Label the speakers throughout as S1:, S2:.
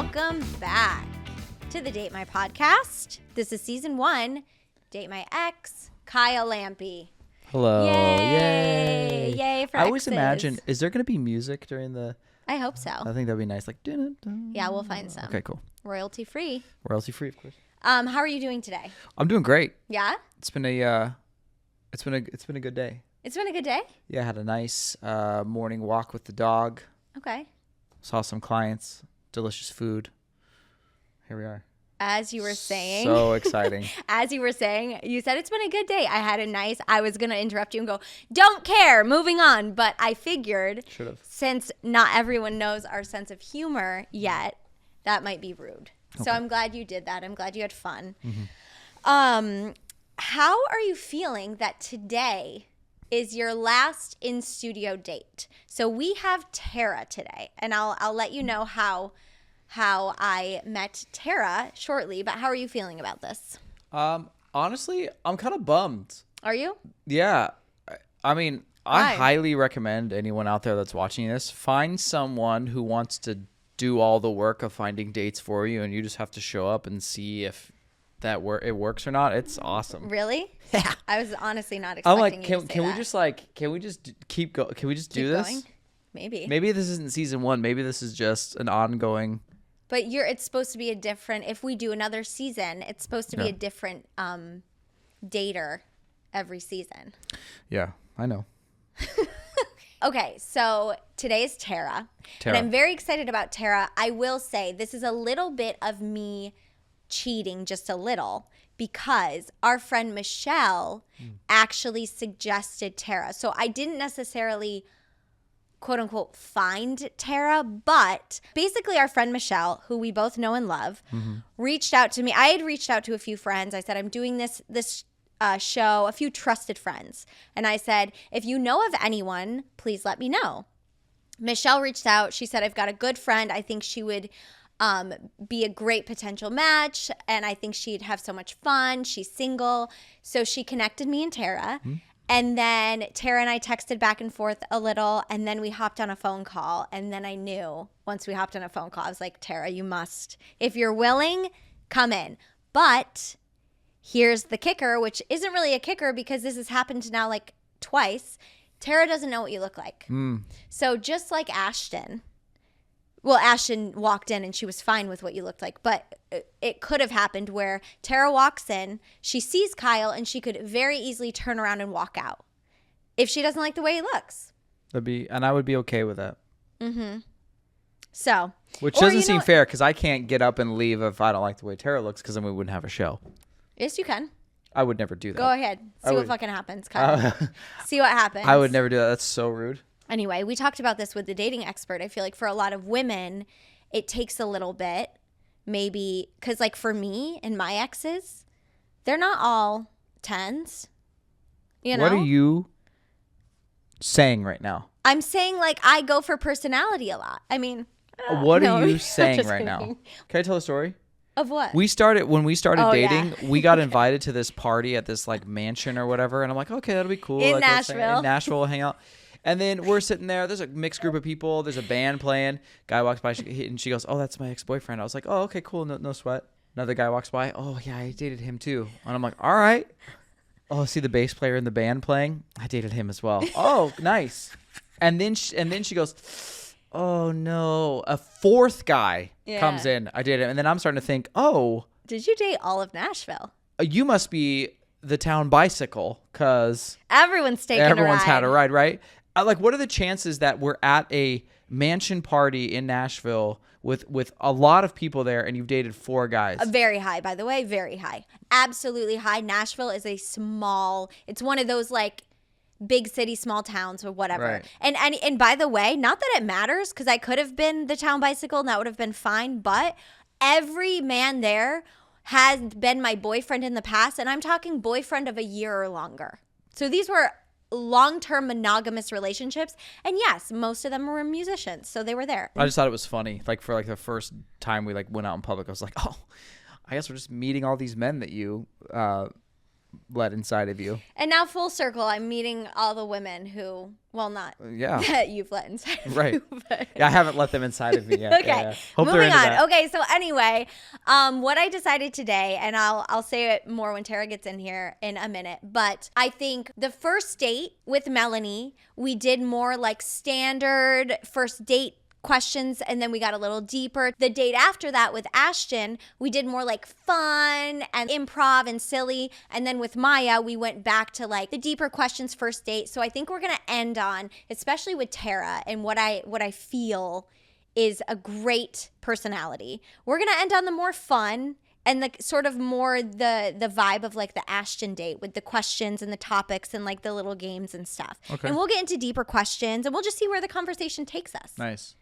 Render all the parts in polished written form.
S1: Welcome back to the Date My podcast. This is season 1, Date My Ex, Kyle Lampy.
S2: Hello.
S1: Yay. Yay for
S2: I always
S1: exes.
S2: imagine, is there going to be music during the...
S1: I hope so.
S2: I think that'd be nice. Like, dun, dun.
S1: Yeah, we'll find some.
S2: Okay, cool.
S1: Royalty free.
S2: Royalty free, of course.
S1: How are you doing today?
S2: I'm doing great.
S1: Yeah?
S2: It's been a good day.
S1: It's been a good day?
S2: Yeah, I had a nice morning walk with the dog.
S1: Okay.
S2: Saw some clients. Delicious food. Here we are.
S1: As you were saying.
S2: So exciting.
S1: As you were saying, you said it's been a good day. I was going to interrupt you and go, don't care, moving on. But I figured, since not everyone knows our sense of humor yet, that might be rude. Okay. So I'm glad you did that. I'm glad you had fun. Mm-hmm. How are you feeling that today is your last in-studio date? So we have Tera today, and I'll let you know how I met Tera shortly, but how are you feeling about this?
S2: Honestly, I'm kind of bummed.
S1: Are you?
S2: Yeah. I mean, I
S1: Why?
S2: highly recommend anyone out there that's watching this, find someone who wants to do all the work of finding dates for you, and you just have to show up and see if it works or not. It's awesome.
S1: Really?
S2: Yeah.
S1: I was honestly not
S2: I'm
S1: expecting
S2: like,
S1: you to say
S2: can we
S1: that.
S2: just can we just keep going? Can we just do this?
S1: Going? Maybe.
S2: Maybe this isn't season 1. Maybe this is just an ongoing.
S1: But it's supposed to be a different, if we do another season, it's supposed to be a different dater every season.
S2: Yeah, I know.
S1: Okay, so today's Tera. And I'm very excited about Tera. I will say this is a little bit of me cheating, just a little, because our friend Michelle actually suggested Tera. So I didn't necessarily quote unquote find Tera, but basically our friend Michelle, who we both know and love, reached out to me. I had reached out to a few friends. I said, I'm doing this show, a few trusted friends. And I said, if you know of anyone, please let me know. Michelle reached out. She said, I've got a good friend. I think she would be a great potential match, and I think she'd have so much fun. She's single. So she connected me and Tera. And then Tera and I texted back and forth a little, and then we hopped on a phone call. And then I knew once we hopped on a phone call, I was like, Tera, you must, if you're willing, come in. But here's the kicker, which isn't really a kicker because this has happened now like twice. Tera doesn't know what you look like. So just like Ashton walked in and she was fine with what you looked like, but it could have happened where Tera walks in, she sees Kyle, and she could very easily turn around and walk out if she doesn't like the way he looks.
S2: And I would be okay with that.
S1: So,
S2: which doesn't seem fair because I can't get up and leave if I don't like the way Tera looks, because then we wouldn't have a show.
S1: Yes, you can.
S2: I would never do that.
S1: Go ahead. See what fucking happens, Kyle. See what happens.
S2: I would never do that. That's so rude.
S1: Anyway, we talked about this with the dating expert. I feel like for a lot of women, it takes a little bit, maybe, because like for me and my exes, they're not all 10s. You know?
S2: What are you saying right now?
S1: I'm saying like I go for personality a lot. I mean,
S2: what
S1: no,
S2: are you
S1: I'm
S2: saying
S1: just
S2: right
S1: kidding.
S2: now? Can I tell a story?
S1: Of what?
S2: When we started dating,
S1: yeah.
S2: we got invited to this party at this like mansion or whatever, and I'm like, okay, that'll be cool.
S1: In
S2: like,
S1: Nashville.
S2: In Nashville, we'll hang out. And then we're sitting there. There's a mixed group of people. There's a band playing. Guy walks by, and she goes, "Oh, that's my ex-boyfriend." I was like, "Oh, okay, cool, no sweat." Another guy walks by. "Oh, yeah, I dated him too." And I'm like, "All right." Oh, see the bass player in the band playing? I dated him as well. Oh, nice. And then she goes, "Oh no!" A fourth guy comes in. I dated him, and then I'm starting to think, "Oh,
S1: did you date all of Nashville?
S2: You must be the town bicycle, because
S1: everyone's
S2: had a ride, right?" Like, what are the chances that we're at a mansion party in Nashville with a lot of people there, and you've dated 4 guys?
S1: Very high, by the way, very high. Absolutely high. Nashville is it's one of those like big city, small towns or whatever. Right. And by the way, not that it matters, because I could have been the town bicycle and that would have been fine, but every man there has been my boyfriend in the past, and I'm talking boyfriend of a year or longer. So these were long-term monogamous relationships, and yes, most of them were musicians, so they were there.
S2: I just thought it was funny, like for like the first time we like went out in public, I was like, oh, I guess we're just meeting all these men that you let inside of you.
S1: And now full circle, I'm meeting all the women who, well, not that you've let inside of
S2: right.
S1: you. But...
S2: Yeah, I haven't let them inside of me yet.
S1: Okay,
S2: Yeah. Hope
S1: moving on. Okay, so anyway, what I decided today, and I'll say it more when Tara gets in here in a minute, but I think the first date with Melanie, we did more like standard first date questions, and then we got a little deeper. The date after that with Ashton, we did more like fun and improv and silly, and then with Maya, we went back to like the deeper questions first date. So I think we're gonna end on, especially with Tara and what I feel is a great personality, we're gonna end on the more fun and the sort of more the vibe of like the Ashton date with the questions and the topics and like the little games and stuff. Okay. And we'll get into deeper questions and we'll just see where the conversation takes us.
S2: Nice.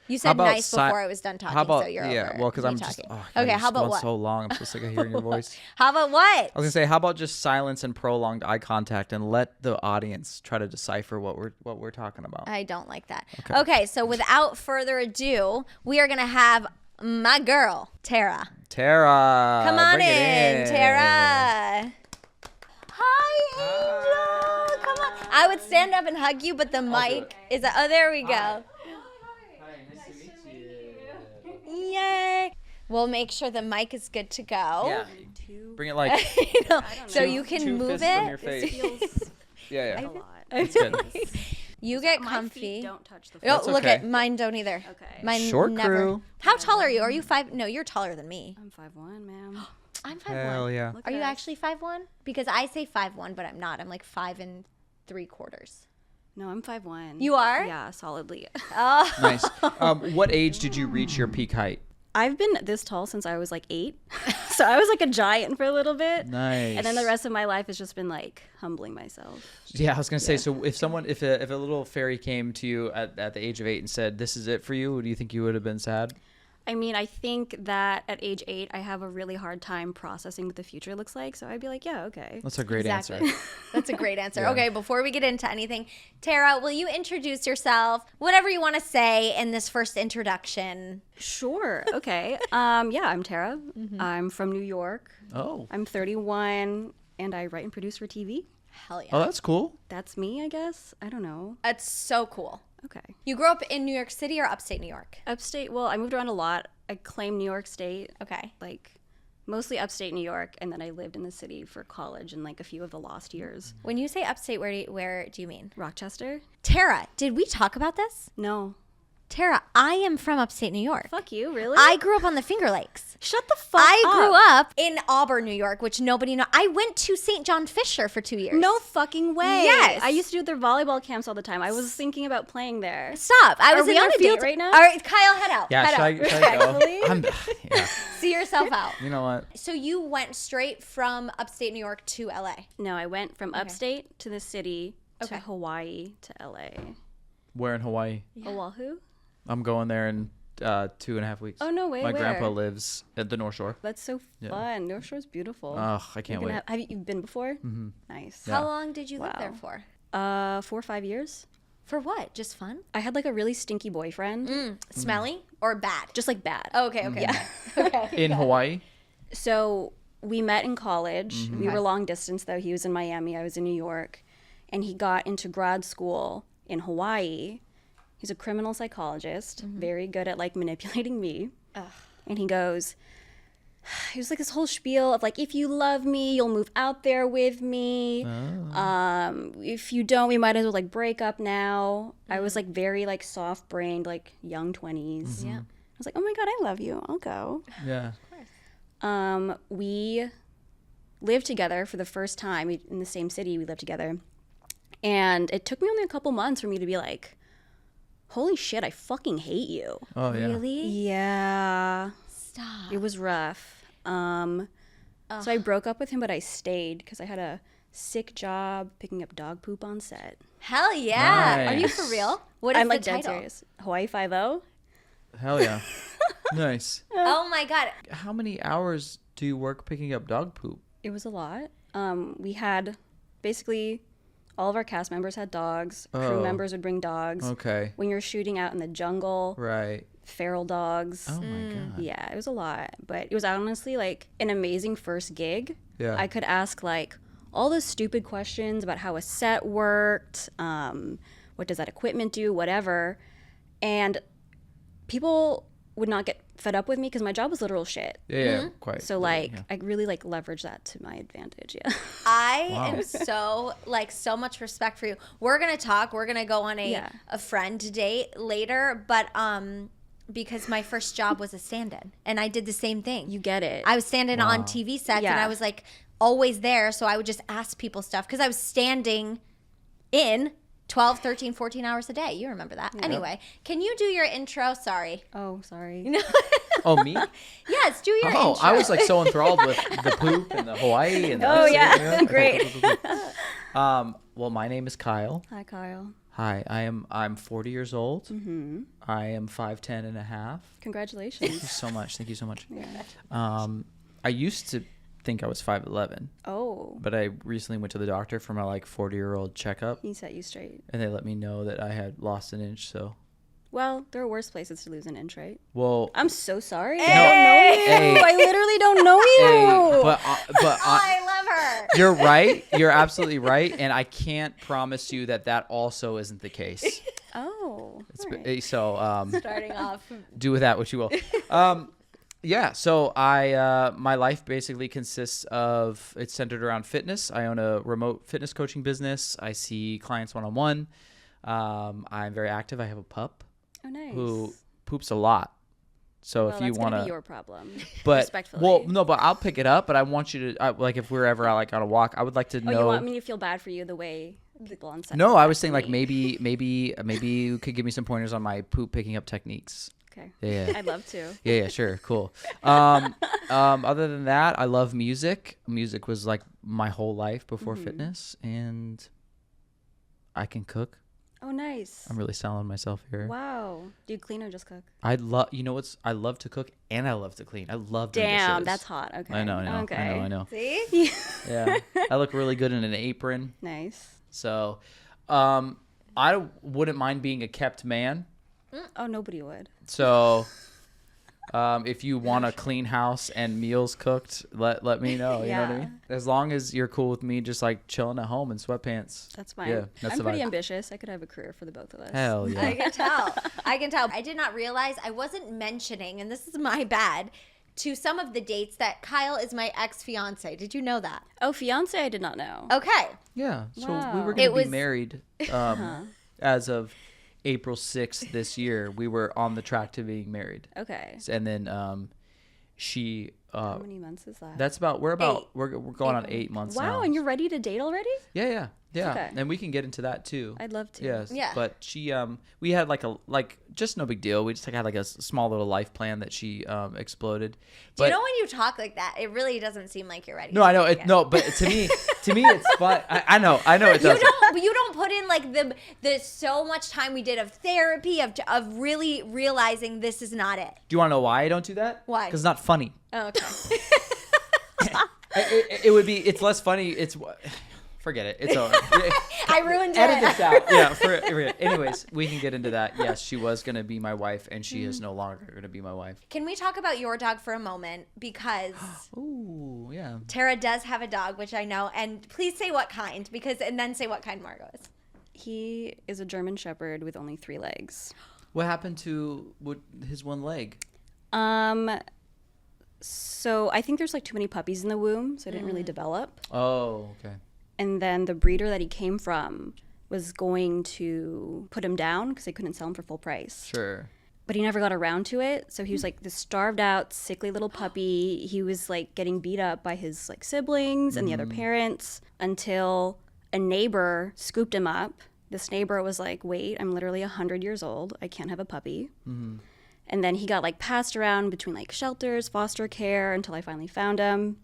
S1: You said nice before I was done talking,
S2: how about,
S1: so you're
S2: yeah,
S1: over
S2: well, because I'm
S1: talking.
S2: just,
S1: okay, how about what?
S2: So long, I'm so sick of hearing your voice.
S1: How about what?
S2: I was going to say, how about just silence and prolonged eye contact and let the audience try to decipher what we're talking about.
S1: I don't like that. Okay, so without further ado, we are going to have my girl, Tera.
S2: Tera.
S1: Come on in, Tera. Hi, Angel. Come on. I would stand up and hug you, but the mic is, oh, there we go.
S2: Hi, nice to meet you.
S1: Yay. We'll make sure the mic is good to go.
S2: Yeah. Bring it like,
S1: so you can move it.
S2: From your face.
S3: Feels
S2: yeah.
S3: a lot.
S2: It's good.
S1: You get
S3: My
S1: comfy.
S3: feet don't touch the floor.
S1: Oh, look at mine. Don't either.
S3: Okay.
S1: Mine
S2: Short
S1: never.
S2: crew.
S1: How tall are you? Are you 5? No, you're taller than me.
S3: I'm 5'1", ma'am.
S1: I'm 5'1".
S2: Hell yeah.
S1: Are you actually 5'1"? Because I say 5'1", but I'm not. I'm like 5 3/4.
S3: No, I'm 5'1".
S1: You are?
S3: Yeah, solidly.
S1: Oh.
S2: Nice. What age did you reach your peak height?
S3: I've been this tall since I was like 8. So I was like a giant for a little bit.
S2: Nice.
S3: And then the rest of my life has just been like humbling myself.
S2: Yeah, I was gonna say. So if a little fairy came to you at the age of 8 and said, "This is it for you," do you think you would have been sad?
S3: I mean, I think that at age 8, I have a really hard time processing what the future looks like. So I'd be like, yeah, okay.
S2: That's a great answer.
S1: That's a great answer.
S2: Yeah.
S1: Okay, before we get into anything, Tera, will you introduce yourself? Whatever you want to say in this first introduction.
S3: Sure. Okay. Yeah, I'm Tera.
S1: Mm-hmm.
S3: I'm from New York.
S2: Oh.
S3: I'm 31, and I write and produce for TV.
S1: Hell yeah.
S2: Oh, that's cool.
S3: That's me, I guess. I don't know.
S1: That's so cool.
S3: Okay.
S1: You grew up in New York City or upstate New York?
S3: Upstate, well, I moved around a lot. I claim New York State.
S1: Okay.
S3: Like, mostly upstate New York, and then I lived in the city for college and like a few of the lost years.
S1: When you say upstate, where do you mean?
S3: Rochester?
S1: Tera, did we talk about this?
S3: No.
S1: Tera, I am from upstate New York.
S3: Fuck you, really?
S1: I grew up on the Finger Lakes.
S3: Shut the fuck up.
S1: I grew up in Auburn, New York, which nobody knows. I went to St. John Fisher for 2 years.
S3: No fucking way.
S1: Yes.
S3: I used to do their volleyball camps all the time. I was thinking about playing there.
S1: Stop. I was
S3: Are we
S1: in
S3: on
S1: their
S3: a date
S1: field
S3: right now?
S1: All right, Kyle, head out.
S2: Yeah,
S1: head
S2: should
S1: out.
S2: I go?
S3: Respectfully.
S2: Yeah.
S1: See yourself out.
S2: You know what?
S1: So you went straight from upstate New York to LA.
S3: No, I went from upstate to the city to
S1: Okay.
S3: Hawaii to LA.
S2: Where in Hawaii?
S3: Yeah. Oahu?
S2: I'm going there in 2.5 weeks.
S3: Oh, no way.
S2: My
S3: Where?
S2: grandpa lives at the North Shore.
S3: That's so fun. North Shore's beautiful.
S2: Oh, I can't wait.
S3: Have you been before? Mm-hmm. Nice.
S2: Yeah.
S1: How long did you live
S3: Wow.
S1: there for?
S3: 4 or 5 years.
S1: For what? Just fun?
S3: I had like a really stinky boyfriend.
S1: Smelly or bad?
S3: Just like bad.
S1: Oh, okay.
S3: Yeah.
S1: Okay.
S2: In Hawaii?
S3: So we met in college.
S2: Mm-hmm.
S3: We were long distance though. He was in Miami. I was in New York. And he got into grad school in Hawaii. He's a criminal psychologist, very good at like manipulating me. And he was like this whole spiel of like, if you love me, you'll move out there with me. If you don't, we might as well like break up now. I was like very like soft brained, like young 20s.
S1: Yeah.
S3: I was like, oh my God, I love you. I'll go.
S2: Yeah.
S3: We lived together for the first time in the same city. We lived together. And it took me only a couple months for me to be like, holy shit, I fucking hate you.
S2: Oh, yeah.
S1: Really?
S3: Yeah.
S1: Stop.
S3: It was rough. So I broke up with him, but I stayed because I had a sick job picking up dog poop on set.
S1: Hell yeah.
S2: Nice.
S1: Are you for real? What is
S3: I'm
S1: the
S3: like dead
S1: title?
S3: serious. Hawaii 5-0.
S2: Hell yeah. Nice.
S1: Oh my God.
S2: How many hours do you work picking up dog poop?
S3: It was a lot. We had basically all of our cast members had dogs. Crew
S2: Oh.
S3: members would bring dogs.
S2: Okay.
S3: When you're shooting out in the jungle,
S2: Right.
S3: feral dogs.
S2: Oh my God.
S3: Yeah, it was a lot, but it was honestly like an amazing first gig.
S2: Yeah.
S3: I could ask like all the stupid questions about how a set worked, what does that equipment do, whatever. And people would not get fed up with me because my job was literal shit.
S2: Yeah, quite.
S3: So like I really like leverage that to my advantage. Yeah.
S1: I am so much respect for you. We're gonna talk. We're gonna go on a friend date later, but because my first job was a stand-in, and I did the same thing.
S3: You get it.
S1: I was standing on TV sets, and I was like always there, so I would just ask people stuff because I was standing in 12, 13, 14 hours a day. You remember that. Yeah. Anyway, can you do your intro? Sorry.
S3: Oh, sorry.
S2: Oh, me?
S1: Yes, do your intro.
S2: Oh, I was like so enthralled with the poop and the Hawaii. And
S3: Great.
S2: Well, my name is Kyle.
S3: Hi, Kyle.
S2: Hi, I'm 40 years old. Mm-hmm. I am 5'10" and a half.
S3: Congratulations.
S2: Thank you so much. Thank you so much.
S3: Yeah.
S2: I used to think I was 5'11".
S3: Oh.
S2: But I recently went to the doctor for my like 40-year-old checkup.
S3: He set you straight.
S2: And they let me know that I had lost an inch, so.
S3: Well, there are worse places to lose an inch, right?
S2: Well,
S3: I'm so sorry. I don't know you. I literally don't know you.
S2: But
S1: I love her.
S2: You're right. You're absolutely right. And I can't promise you that also isn't the case.
S3: Oh.
S2: So
S1: starting off.
S2: Do with that what you will. Yeah, so my life basically consists of, it's centered around fitness. I own a remote fitness coaching business. I see clients one-on-one. I'm very active. I have a pup.
S3: Oh, nice.
S2: Who poops a lot. So if you want to,
S3: be your problem.
S2: But
S3: respectfully.
S2: Well, no, but I'll pick it up. But I want you to like if we're ever out like on a walk, I would like to know.
S3: Oh, you want me to feel bad for you the way people on set?
S2: No, I was saying like maybe you could give me some pointers on my poop picking up techniques.
S3: Okay.
S2: Yeah.
S3: I'd love to.
S2: Yeah, sure, cool. Other than that, I love music. Music was like my whole life before fitness, and I can cook.
S3: Oh, nice.
S2: I'm really selling myself here.
S3: Wow. Do you clean or just cook?
S2: I love to cook and I love to clean. I love doing dishes.
S3: Damn, that's hot. Okay.
S2: I know.
S3: Okay.
S2: I know.
S1: See?
S2: Yeah. I look really good in an apron.
S3: Nice.
S2: So, I wouldn't mind being a kept man.
S3: Oh, nobody would.
S2: So, if you want a clean house and meals cooked, let me know. You know what I mean? As long as you're cool with me just like chilling at home in sweatpants.
S3: That's fine.
S2: Yeah, that's
S3: I'm pretty ambitious. I could have a career for the both of us.
S2: Hell yeah.
S1: I can tell. I did not realize I wasn't mentioning, and this is my bad, to some of the dates that Kyle is my ex-fiance. Did you know that?
S3: Oh, fiance, I did not know.
S1: Okay.
S2: Yeah. So
S3: Wow.
S2: we were going to be married as of April 6th this year. We were on the track to being married.
S3: Okay.
S2: And then she
S3: how many months is that?
S2: That's about we're going on 8 months now.
S3: Wow, and you're ready to date already?
S2: Yeah.
S3: Okay.
S2: And we can get into that too.
S3: I'd love to.
S2: Yes.
S1: Yeah.
S2: But she we had just no big deal. We just had like a small little life plan that she exploded.
S1: Do you know when you talk like that, it really doesn't seem like you're ready?
S2: No, I know it. No, but to me it's fun. I know it does.
S1: You don't put in like the so much time we did of therapy of really realizing this is not it.
S2: Do you want to know why I don't do that?
S1: Why?
S2: Because it's not funny.
S1: Oh, okay.
S2: It's less funny. Forget it. It's over.
S1: I ruined it.
S2: Edit this out. Yeah. Anyways, we can get into that. Yes, she was going to be my wife, and she is no longer going to be my wife.
S1: Can we talk about your dog for a moment? Because
S2: ooh, yeah.
S1: Tera does have a dog, which I know. And please say what kind, and then say what kind Margot is.
S3: He is a German Shepherd with only 3 legs.
S2: What happened to his one leg?
S3: So I think there's like too many puppies in the womb, so it didn't really develop.
S2: Oh, okay.
S3: And then the breeder that he came from was going to put him down because they couldn't sell him for full price.
S2: Sure.
S3: But he never got around to it. So he was like this starved out, sickly little puppy. He was like getting beat up by his like siblings and the other parents until a neighbor scooped him up. This neighbor was like, wait, I'm literally 100 years old. I can't have a puppy. Mm-hmm. And then he got like passed around between like shelters, foster care until I finally found him.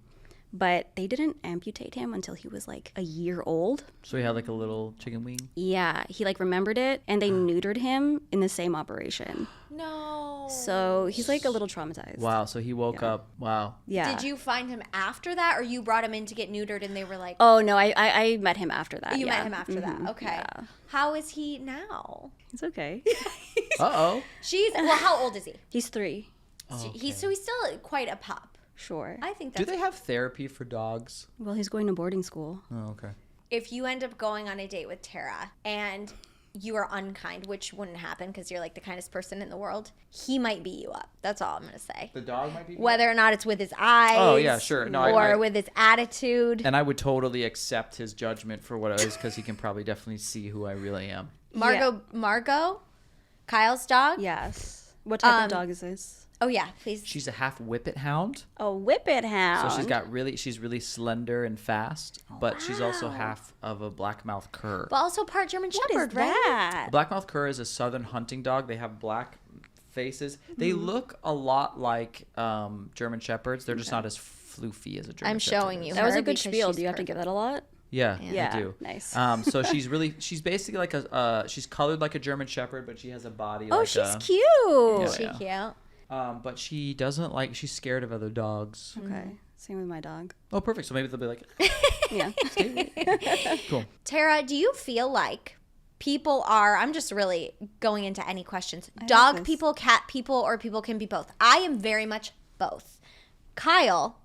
S3: But they didn't amputate him until he was like a year old.
S2: So he had like a little chicken wing?
S3: Yeah, he like remembered it and they neutered him in the same operation.
S1: No.
S3: So he's like a little traumatized.
S2: Wow, so he woke up. Wow.
S3: Yeah.
S1: Did you find him after that, or you brought him in to get neutered and they were like...
S3: Oh, no, I met him after that.
S1: You met him after that. Okay.
S3: Yeah.
S1: How is he now?
S3: It's okay.
S2: Uh-oh.
S1: Well, how old is he?
S3: He's 3.
S2: Oh, okay.
S1: He's still quite a pup.
S3: Sure.
S1: I think
S2: Do
S1: that's
S2: they have therapy for dogs?
S3: Well, he's going to boarding school.
S2: Oh, okay.
S1: if you end up going on a date with Tera and you are unkind, which wouldn't happen because you're like the kindest person in the world, he might beat you up. That's all I'm going to say.
S2: The dog might be.
S1: Whether or not it's with his eyes.
S2: Oh, yeah, sure. No,
S1: or with his attitude.
S2: And I would totally accept his judgment for what it is because he can probably definitely see who I really am.
S1: Margot, Kyle's dog.
S3: Yes. What type of dog is this?
S1: Oh yeah, please.
S2: She's a half whippet hound.
S3: A whippet hound.
S2: So she's really slender and fast, but she's also half of a blackmouth cur.
S1: But also part German
S3: What
S1: Shepherd,
S3: is
S1: right?
S3: that?
S2: A blackmouth cur is a southern hunting dog. They have black faces. They look a lot like German Shepherds. They're just not as floofy as a German Shepherd.
S1: I'm showing you.
S3: That was
S1: her
S3: a good
S1: because
S3: spiel.
S1: she's
S3: Do you have to give that a lot?
S2: Yeah,
S3: Yeah.
S2: I do.
S3: Nice.
S2: So she's basically like she's colored like a German Shepherd, but she has a body
S3: Oh,
S2: like
S3: she's
S2: a,
S3: cute.
S1: Is she cute?
S2: but she doesn't she's scared of other dogs.
S3: Okay. Same with my dog.
S2: Oh, perfect. So maybe they'll be like,
S3: Yeah.
S2: cool.
S1: Tera, do you feel like people are, I'm just really going into any questions,
S3: like
S1: dog
S3: this.
S1: people, cat people, or people can be both? I am very much both. Kyle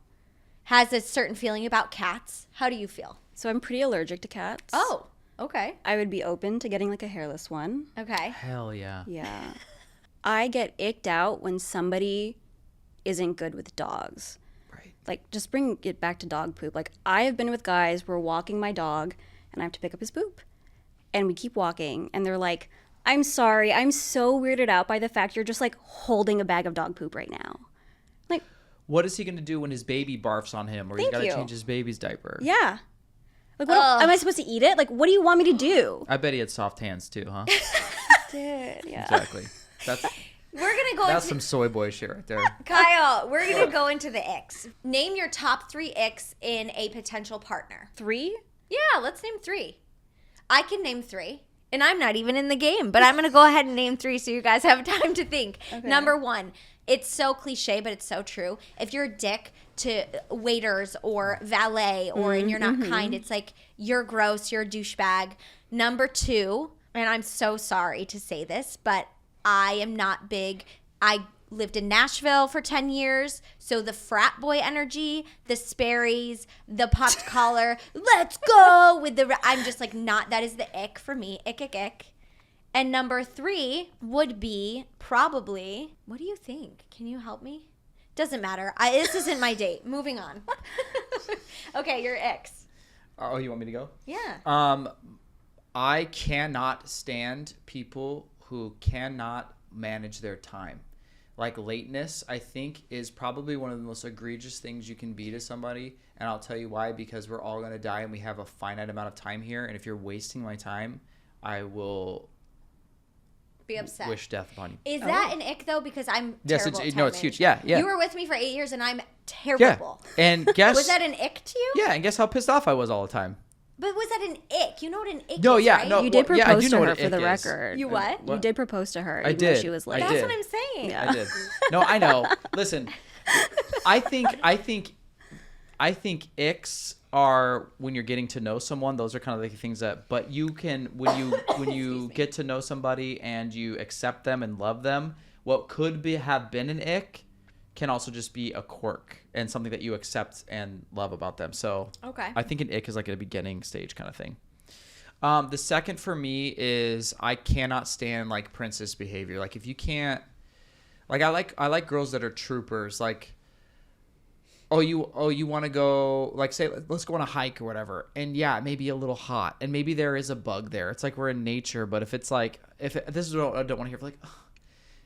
S1: has a certain feeling about cats. How do you feel?
S3: So I'm pretty allergic to cats.
S1: Oh, okay.
S3: I would be open to getting like a hairless one.
S1: Okay.
S2: Hell yeah.
S3: Yeah. I get icked out when somebody isn't good with dogs.
S2: Right.
S3: Like, just bring it back to dog poop. Like, I have been with guys, we're walking my dog, and I have to pick up his poop. And we keep walking, and they're like, I'm sorry, I'm so weirded out by the fact you're just, like, holding a bag of dog poop right now. Like,
S2: What is he going to do when his baby barfs on him or he's
S3: Thank
S2: got to
S3: you.
S2: change his baby's diaper?
S3: yeah. Like, what am I supposed to eat it? Like, what do you want me to do?
S2: I bet he had soft hands too, huh?
S3: Dude, yeah.
S2: Exactly. That's
S1: We're going to go
S2: that's
S1: into,
S2: some soy boy shit right there.
S1: Kyle, we're going to go into the icks. Name your top 3 icks in a potential partner.
S3: 3?
S1: Yeah, let's name 3. I can name 3. And I'm not even in the game, but I'm going to go ahead and name 3 so you guys have time to think.
S3: Okay.
S1: Number 1, it's so cliche, but it's so true. If you're a dick to waiters or valet and you're not kind, it's like you're gross, you're a douchebag. Number 2, and I'm so sorry to say this, but I am not big. I lived in Nashville for 10 years, so the frat boy energy, the Sperry's, the popped collar, let's go with the, I'm just like not, that is the ick for me, ick. And number 3 would be probably, what do you think? Can you help me? Doesn't matter. This isn't my date. Moving on. Okay, your icks.
S2: Oh, you want me to go?
S1: Yeah.
S2: I cannot stand people who cannot manage their time. Like lateness, I think, is probably one of the most egregious things you can be to somebody. And I'll tell you why, because we're all going to die and we have a finite amount of time here. And if you're wasting my time, I will
S1: Be upset.
S2: wish death upon you.
S1: Is that an ick though? Because I'm
S2: Yes,
S1: terrible.
S2: it's
S1: at
S2: no,
S1: time
S2: it's huge.
S1: management.
S2: Yeah.
S1: You were with me for 8 years and I'm
S2: Yeah.
S1: terrible.
S2: And guess
S1: Was that an ick to you?
S2: Yeah, and guess how pissed off I was all the time.
S1: But was that an ick? You know what an ick
S2: No,
S1: is,
S2: yeah,
S1: right?
S2: no.
S3: You did
S2: Well, yeah, I
S3: propose
S2: do
S3: to
S2: know
S3: her
S2: what
S3: for
S2: an
S3: the
S2: ick is.
S3: record.
S1: You what?
S3: You did propose to her.
S2: I
S3: even though
S2: did.
S3: She was
S2: I
S3: late.
S1: That's
S2: did.
S1: what I'm saying.
S3: Yeah.
S2: I did. No, I know. Listen, I think icks are when you're getting to know someone. Those are kind of the things that. But you can when you get to know somebody and you accept them and love them. What could have been an ick can also just be a quirk and something that you accept and love about them. So
S1: Okay.
S2: I think an ick is like a beginning stage kind of thing. The second for me is I cannot stand like princess behavior. Like if you can't, like I like girls that are troopers. Like, you want to go, like say let's go on a hike or whatever. And yeah, it may be a little hot and maybe there is a bug there. It's like we're in nature, but if it's like this is what I don't want to hear. Like,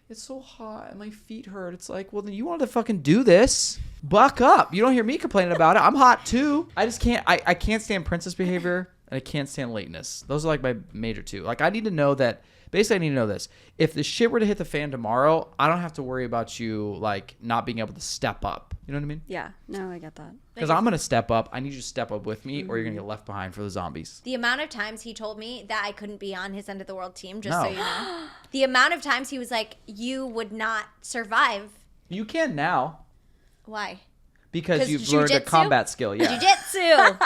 S2: it's so hot and my feet hurt. It's like, well, then you want to fucking do this. Buck up. You don't hear me complaining about it. I'm hot too. I just can't. I can't stand princess behavior and I can't stand lateness. Those are like my major 2. Like I need to know that. Basically, I need to know this. If the shit were to hit the fan tomorrow, I don't have to worry about you like not being able to step up. You know what I mean?
S3: Yeah. No, I get that.
S2: Because I'm gonna step up. I need you to step up with me, or you're gonna get left behind for the zombies.
S1: The amount of times he told me that I couldn't be on his end of the world team, just
S2: No.
S1: so you know. The amount of times he was like, you would not survive.
S2: You can now
S1: Why?
S2: because
S1: 'Cause
S2: you've learned a
S1: jujitsu?
S2: combat skill. Yeah.
S1: Jiu-jitsu.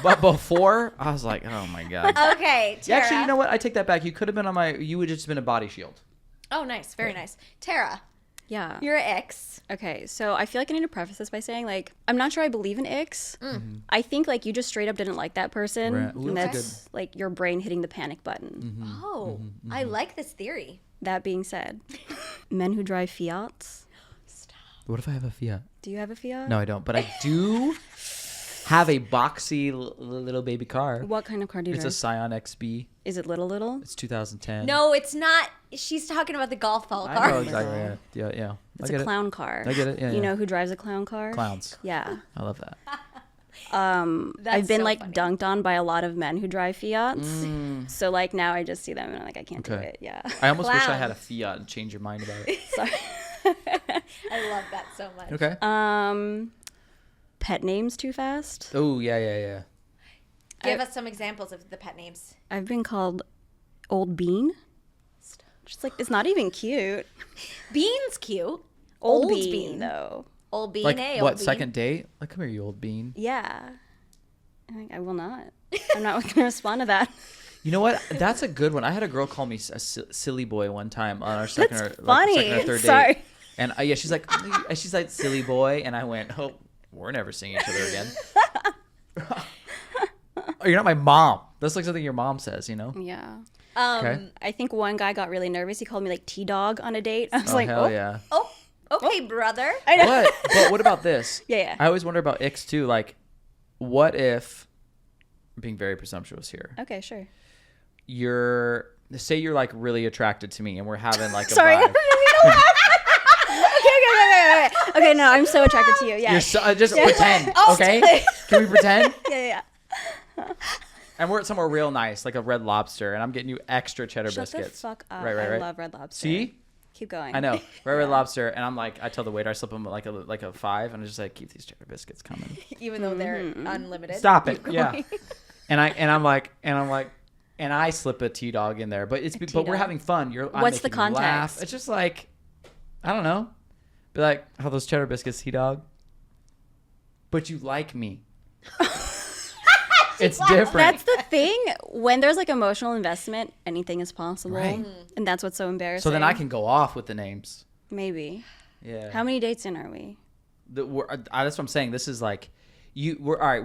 S2: But before, I was like, oh my god.
S1: Okay, Tara.
S2: Actually, you know what? I take that back. You could have been on my. You would have just been a body shield.
S1: Oh, nice. Very nice. Tara,
S3: Yeah.
S1: You're an X.
S3: Okay, so I feel like I need to preface this by saying, like, I'm not sure I believe in icks. I think, like, you just straight up didn't like that person.
S2: Right. Ooh,
S3: And
S2: that's
S3: that's, like, your brain hitting the panic button.
S1: Oh, I like this theory.
S3: That being said, men who drive Fiats.
S2: What if I have a Fiat?
S3: Do you have a Fiat?
S2: No, I don't. But I do have a boxy little baby car.
S3: What kind of car do you
S2: It's
S3: drive?
S2: a Scion XB.
S3: Is it little?
S2: It's 2010.
S1: No, it's not. She's talking about the golf ball
S2: I
S1: car.
S2: know exactly. Yeah.
S3: It's
S2: I
S3: a
S2: get
S3: clown car.
S2: I get it. Yeah,
S3: You
S2: yeah.
S3: know who drives a clown car?
S2: Clowns.
S3: Yeah.
S2: I love that.
S1: That's
S3: I've been
S1: so
S3: like
S1: funny.
S3: dunked on by a lot of men who drive Fiats. So like now I just see them and I'm like, I can't do
S2: Okay.
S3: it. Yeah.
S2: I almost wish I had a
S1: Clowns.
S2: Fiat and change your mind about it.
S3: Sorry.
S1: I love that so much.
S2: Okay.
S3: Pet names too fast.
S2: Oh, yeah.
S1: Give us some examples of the pet names.
S3: I've been called Old Bean. Just like it's not even cute.
S1: Bean's cute.
S3: Old,
S1: Old
S3: bean,
S1: Bean.
S3: though.
S1: Old Bean,
S2: Like,
S1: eh?
S2: what,
S1: Old Bean.
S2: second date? Like, come here, you old bean.
S3: Yeah. I will not. I'm not going to respond to that.
S2: You know what? That's a good one. I had a girl call me a silly boy one time on our second
S3: That's
S2: or
S3: funny.
S2: second or third
S3: Sorry.
S2: date. And yeah, she's like silly boy, and I went, oh, we're never seeing each other again. Oh, you're not my mom. That's like something your mom says, you know?
S3: Yeah.
S2: Okay.
S3: I think one guy got really nervous. He called me like T-Dog on a date. I was
S2: Oh,
S3: like,
S2: hell
S3: oh.
S2: yeah.
S1: Oh, okay, brother.
S3: I know.
S2: But what about this?
S3: Yeah.
S2: I always wonder about icks too. Like, what if, I'm being very presumptuous here,
S3: Okay, sure.
S2: say you're like really attracted to me and we're having like a
S3: Sorry.
S2: vibe.
S3: Okay, no, I'm so attracted to you. Yeah.
S2: You're so, just pretend,
S3: Oh,
S2: okay? Can we pretend?
S3: Yeah.
S2: And we're at somewhere real nice, like a Red Lobster, and I'm getting you extra cheddar
S3: Shut
S2: biscuits.
S3: the fuck up.
S2: Right.
S3: I love Red Lobster.
S2: See?
S3: Keep going.
S2: I know. Red Lobster, and I'm like, I tell the waiter, I slip him like a 5, and I just like, keep these cheddar biscuits coming.
S1: Even though they're unlimited.
S2: Stop it.
S1: Keep
S2: Yeah.
S1: going.
S2: And I slip a T-Dog in there, but but we're
S3: T-Dog.
S2: having fun. I'm
S3: What's the
S2: making you laugh.
S3: context?
S2: It's just like, I don't know. Be like, how those cheddar biscuits, T-Dog? But you like me. It's different.
S3: That's the thing. When there's like emotional investment, anything is possible.
S2: Right.
S3: And that's what's so embarrassing.
S2: So then I can go off with the names.
S3: Maybe.
S2: Yeah.
S3: How many dates in are we?
S2: That's what I'm saying. This is like, we're all right.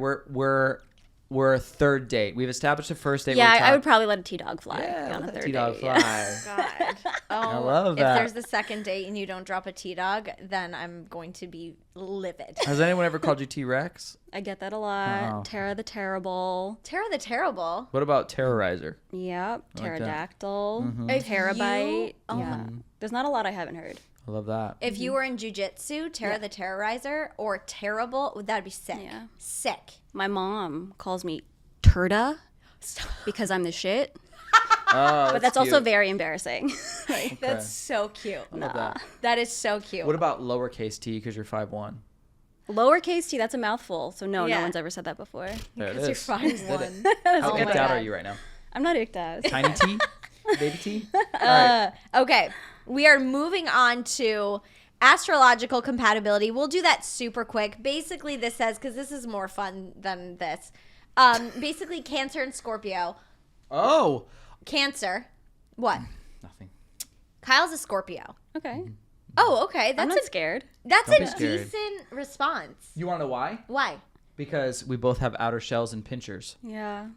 S2: We're a third date. We've established a first date.
S3: Yeah,
S2: We're
S3: I would probably let a T-Dog fly
S2: Yeah,
S3: on a
S2: let that
S3: third
S2: T-Dog
S3: date.
S2: fly.
S3: Yeah.
S1: God. Oh,
S2: I love that.
S1: If there's the second date and you don't drop a T-Dog, then I'm going to be livid.
S2: Has anyone ever called you T-Rex?
S3: I get that a lot.
S2: Oh.
S3: Tara the Terrible.
S1: Tara the Terrible.
S2: What about Terrorizer?
S3: Yep.
S2: that.
S3: Pterodactyl.
S1: If
S3: Terabyte.
S1: you-
S3: Yeah. There's not a lot I haven't heard.
S2: I love that.
S1: If you were in jujitsu, Tera
S3: Yeah.
S1: the Terrorizer or Terrible, that'd be sick.
S3: Yeah.
S1: Sick.
S3: My mom calls me Turda because I'm the shit.
S2: Oh,
S3: But that's also
S2: cute.
S3: very embarrassing. Like,
S1: That's so cute.
S2: I love that.
S1: That is so cute.
S2: What about lowercase t because you're 5'1"?
S3: lowercase t, that's a mouthful. So no
S1: Yeah.
S3: one's ever said that before.
S2: There it
S1: Because
S2: is.
S1: you're
S2: You did
S1: 5'1".
S2: it. How
S1: Oh my
S2: icked out are
S1: God.
S2: you right now?
S3: I'm not icked out.
S2: Tiny T? Baby T? All right.
S1: Okay, we are moving on to astrological compatibility. We'll do that super quick. Basically, this says, because this is more fun than this. Basically, Cancer and Scorpio.
S2: Oh.
S1: Cancer. What?
S2: Nothing.
S1: Kyle's a Scorpio.
S3: Okay.
S1: Oh, okay.
S3: I'm
S1: That's
S3: not
S1: a
S3: scared.
S1: that's
S2: Don't be
S1: a
S2: scared.
S1: decent response.
S2: You want to know why?
S1: Why?
S2: Because we both have outer shells and pinchers.
S3: Yeah.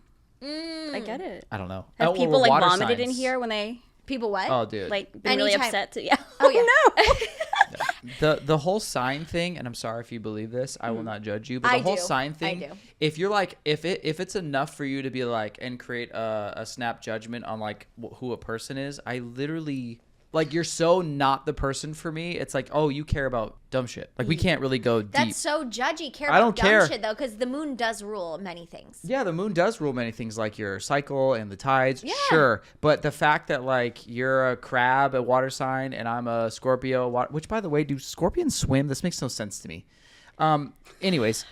S3: I get it.
S2: I don't know.
S3: Have
S2: Oh,
S3: people
S2: we're
S3: like
S2: water
S3: vomited in
S2: signs.
S3: here when they
S1: People what?
S2: Oh, dude.
S3: like been really
S1: Anytime.
S3: upset? To, yeah.
S1: Oh, yeah.
S3: no.
S2: The whole sign thing, and I'm sorry if you believe this, I will not judge you. But the
S1: I
S2: whole
S1: do.
S2: sign
S1: I
S2: thing,
S1: do.
S2: if you're like, if it's enough for you to be like and create a snap judgment on like who a person is, I literally like you're so not the person for me. It's like, oh, you care about dumb shit. Like we can't really go deep.
S1: That's so judgy. Care
S2: I
S1: about
S2: don't
S1: dumb
S2: care.
S1: shit though, because the moon does rule many things.
S2: Yeah, the moon does rule many things like your cycle and the tides.
S1: Yeah.
S2: Sure. But the fact that like you're a crab, a water sign, and I'm a Scorpio, which by the way, do scorpions swim? This makes no sense to me. Anyways,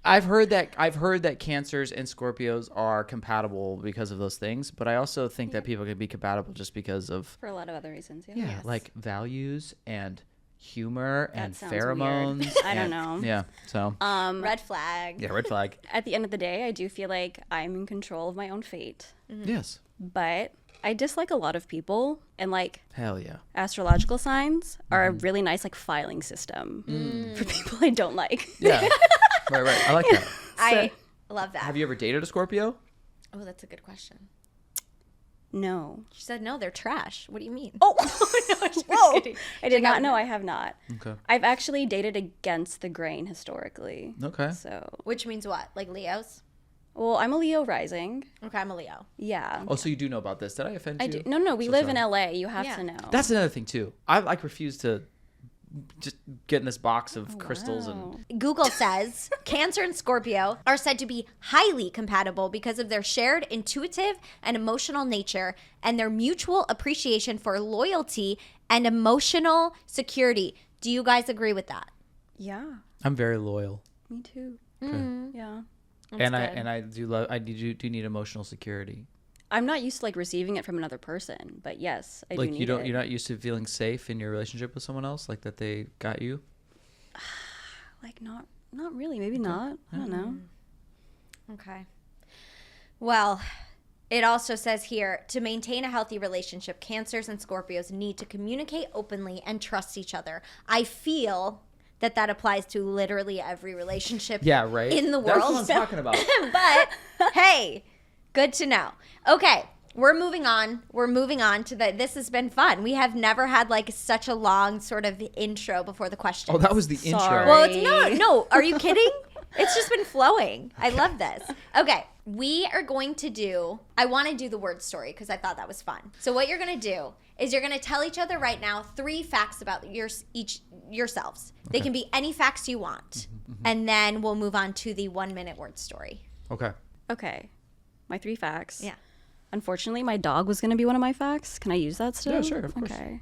S2: I've heard that Cancers and Scorpios are compatible because of those things, but I also think that people can be compatible just because of
S3: For a lot of other reasons. Yeah.
S2: like values and humor
S3: That
S2: and
S3: sounds weird.
S2: pheromones.
S3: I don't
S2: and-
S3: know.
S2: Yeah. So
S1: Red flag.
S2: yeah, red flag.
S3: At the end of the day, I do feel like I'm in control of my own fate.
S2: Yes.
S3: but I dislike a lot of people, and like
S2: Hell yeah.
S3: astrological signs are a really nice like filing system for people I don't like.
S2: Yeah. Right. I like that.
S1: I love that.
S2: Have you ever dated a Scorpio?
S1: Oh, that's a good question.
S3: No.
S1: She said no, they're trash. What do you mean?
S3: Oh,
S1: no, just
S3: whoa!
S1: kidding.
S3: I did not know. I have not.
S2: Okay.
S3: I've actually dated against the grain historically.
S2: Okay.
S3: So,
S1: Which means what? Like Leos?
S3: well, I'm a Leo rising.
S1: Okay, I'm a Leo.
S3: Yeah.
S2: Oh, so you do know about this. Did I offend you?
S3: I do. No. We
S2: So
S3: live
S2: sorry.
S3: in LA. You have
S1: Yeah.
S3: to know.
S2: That's another thing too. I like refuse to just get in this box of crystals
S3: Wow.
S2: and
S1: Google says Cancer and Scorpio are said to be highly compatible because of their shared intuitive and emotional nature and their mutual appreciation for loyalty and emotional security. Do you guys agree with that?
S3: Yeah.
S2: I'm very loyal.
S3: Me too.
S2: Okay.
S3: Yeah.
S2: And
S1: good.
S2: I do love do need emotional security.
S3: I'm not used to like receiving it from another person, but yes, I do
S2: Like
S3: need
S2: you don't
S3: it.
S2: you're not used to feeling safe in your relationship with someone else, like that they got you?
S3: Like not really. Maybe not. I don't know.
S1: Okay. Well, it also says here to maintain a healthy relationship, Cancers and Scorpios need to communicate openly and trust each other. I feel that applies to literally every relationship
S2: Yeah, right.
S1: in the
S2: That's
S1: world.
S2: what I'm talking about.
S1: But hey, good to know. Okay, we're moving on. We're moving on to this has been fun. We have never had like such a long sort of intro before the question.
S2: Oh, that was the intro.
S3: Sorry.
S1: Well, it's no. Are you kidding? It's just been flowing. I love this. Okay, we are going to do. I want to do the word story because I thought that was fun. So what you're going to do is you're going to tell each other right now 3 facts about yourselves. They
S2: Okay.
S1: can be any facts you want, and then we'll move on to the 1-minute word story.
S2: Okay.
S3: Okay. My 3 facts.
S1: Yeah.
S3: Unfortunately, my dog was going to be one of my facts. Can I use that still?
S2: Yeah, sure, of course.
S3: Okay.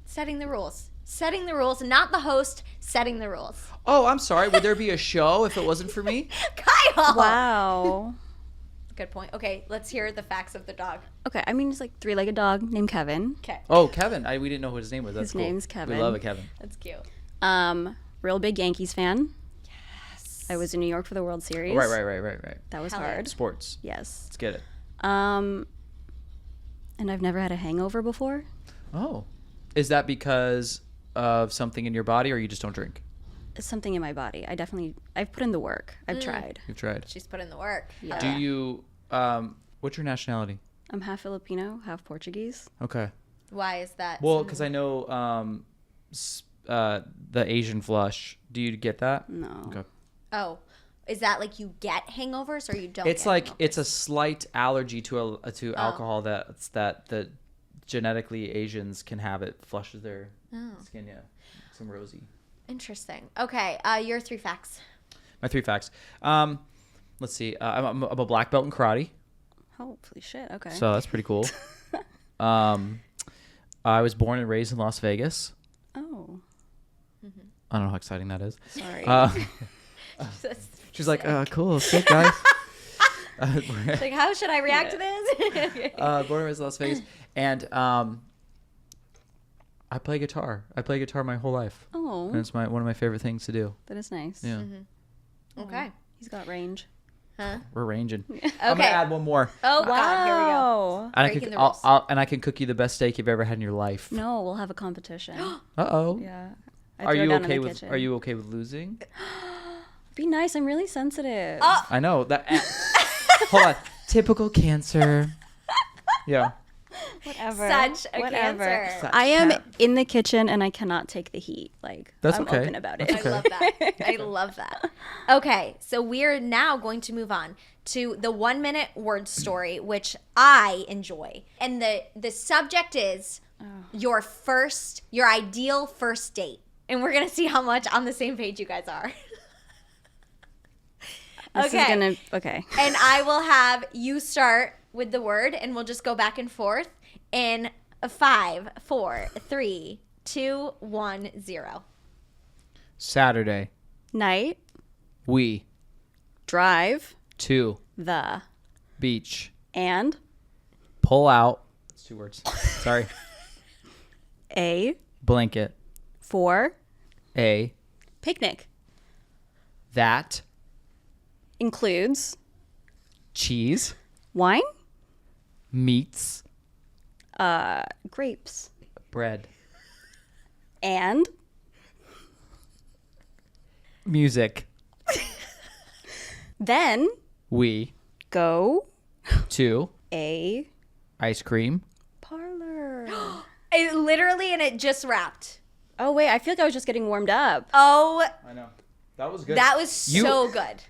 S1: Setting the rules. Setting the rules, not the host. Setting the rules.
S2: Oh, I'm sorry. Would there be a show if it wasn't for me?
S1: Kyle.
S3: Wow.
S1: Good point. Okay, let's hear the facts of the dog.
S3: Okay. I mean, it's like 3-legged dog named Kevin.
S1: Okay,
S2: Oh, Kevin. We didn't know what his name was. That's
S3: His
S2: cool.
S3: name's Kevin.
S2: We love it, Kevin.
S1: that's cute.
S3: Real big Yankees fan.
S1: Yes.
S3: I was in New York for the World Series.
S2: Right.
S3: That was
S1: Hell yeah.
S3: hard.
S2: Sports.
S3: Yes.
S2: Let's get it.
S3: And I've never had a hangover before.
S2: Oh. Is that because of something in your body or you just don't drink?
S3: It's something in my body. I've put in the work. I've tried.
S2: You've tried.
S1: She's put in the work.
S3: Yeah.
S2: Do you, what's your nationality?
S3: I'm half Filipino, half Portuguese.
S2: Okay.
S1: Why is that?
S2: Well, because I know the Asian flush. Do you get that?
S3: No.
S2: Okay.
S1: Oh, is that like you get hangovers or you don't?
S2: It's
S1: get
S2: like
S1: hangovers?
S2: it's a slight allergy to alcohol that the genetically Asians can have. It flushes their skin. Yeah, some rosy.
S1: Interesting. Okay, your 3 facts.
S2: My 3 facts. Let's see. I'm a black belt in karate,
S3: Holy shit. Okay.
S2: so that's pretty cool. I was born and raised in Las Vegas.
S3: Oh.
S2: I don't know how exciting that is.
S3: Sorry.
S2: She's like, cool, sick guys.
S1: Like, how should I react to this?
S2: Born and raised in Las Vegas, and I play guitar. I play guitar my whole life,
S3: Oh.
S2: and it's one of my favorite things to do.
S3: That is nice.
S2: Yeah,
S1: Okay.
S3: He's got range.
S1: Huh?
S2: we're ranging.
S1: Okay.
S2: I'm gonna add one more,
S1: Oh God, here we go.
S2: and
S1: Breaking the
S2: I'll,
S1: rules.
S2: and I can cook you the best steak you've ever had in your life.
S3: No, we'll have a competition.
S2: Uh-oh.
S3: Yeah. I
S2: Are
S3: throw
S2: you
S3: down in
S2: okay
S3: the
S2: with
S3: kitchen.
S2: Are you okay with losing?
S3: Be nice. I'm really sensitive.
S1: Oh.
S2: I know that. Hold on. Typical Cancer. Yeah.
S3: Whatever.
S1: Such a
S3: Whatever.
S1: Cancer.
S2: Such
S3: I am
S2: cat.
S3: in the kitchen and I cannot take the heat. Like
S2: That's
S3: I'm
S2: okay.
S3: open about
S2: That's
S3: it.
S1: I love that. I love that. Okay, so we're now going to move on to the 1-minute word story, which I enjoy. And the subject is your ideal first date. And we're going to see how much on the same page you guys are.
S3: This is gonna okay.
S1: And I will have you start with the word and we'll just go back and forth in 5, 4, 3, 2, 1, 0.
S2: Saturday.
S3: Night.
S2: We.
S3: Drive.
S2: To.
S3: The.
S2: Beach.
S3: And.
S2: Pull out. That's 2 words. Sorry.
S3: A.
S2: Blanket.
S3: For.
S2: A.
S3: Picnic.
S2: That.
S3: Includes.
S2: Cheese.
S3: Wine.
S2: Meats.
S3: Grapes.
S2: Bread.
S3: And
S2: Music.
S3: then
S2: We
S3: go
S2: to
S3: a
S2: ice cream.
S3: parlor.
S1: And it just wrapped.
S3: Oh, wait. I feel like I was just getting warmed up.
S1: Oh,
S2: I know. That was good.
S1: that was so good.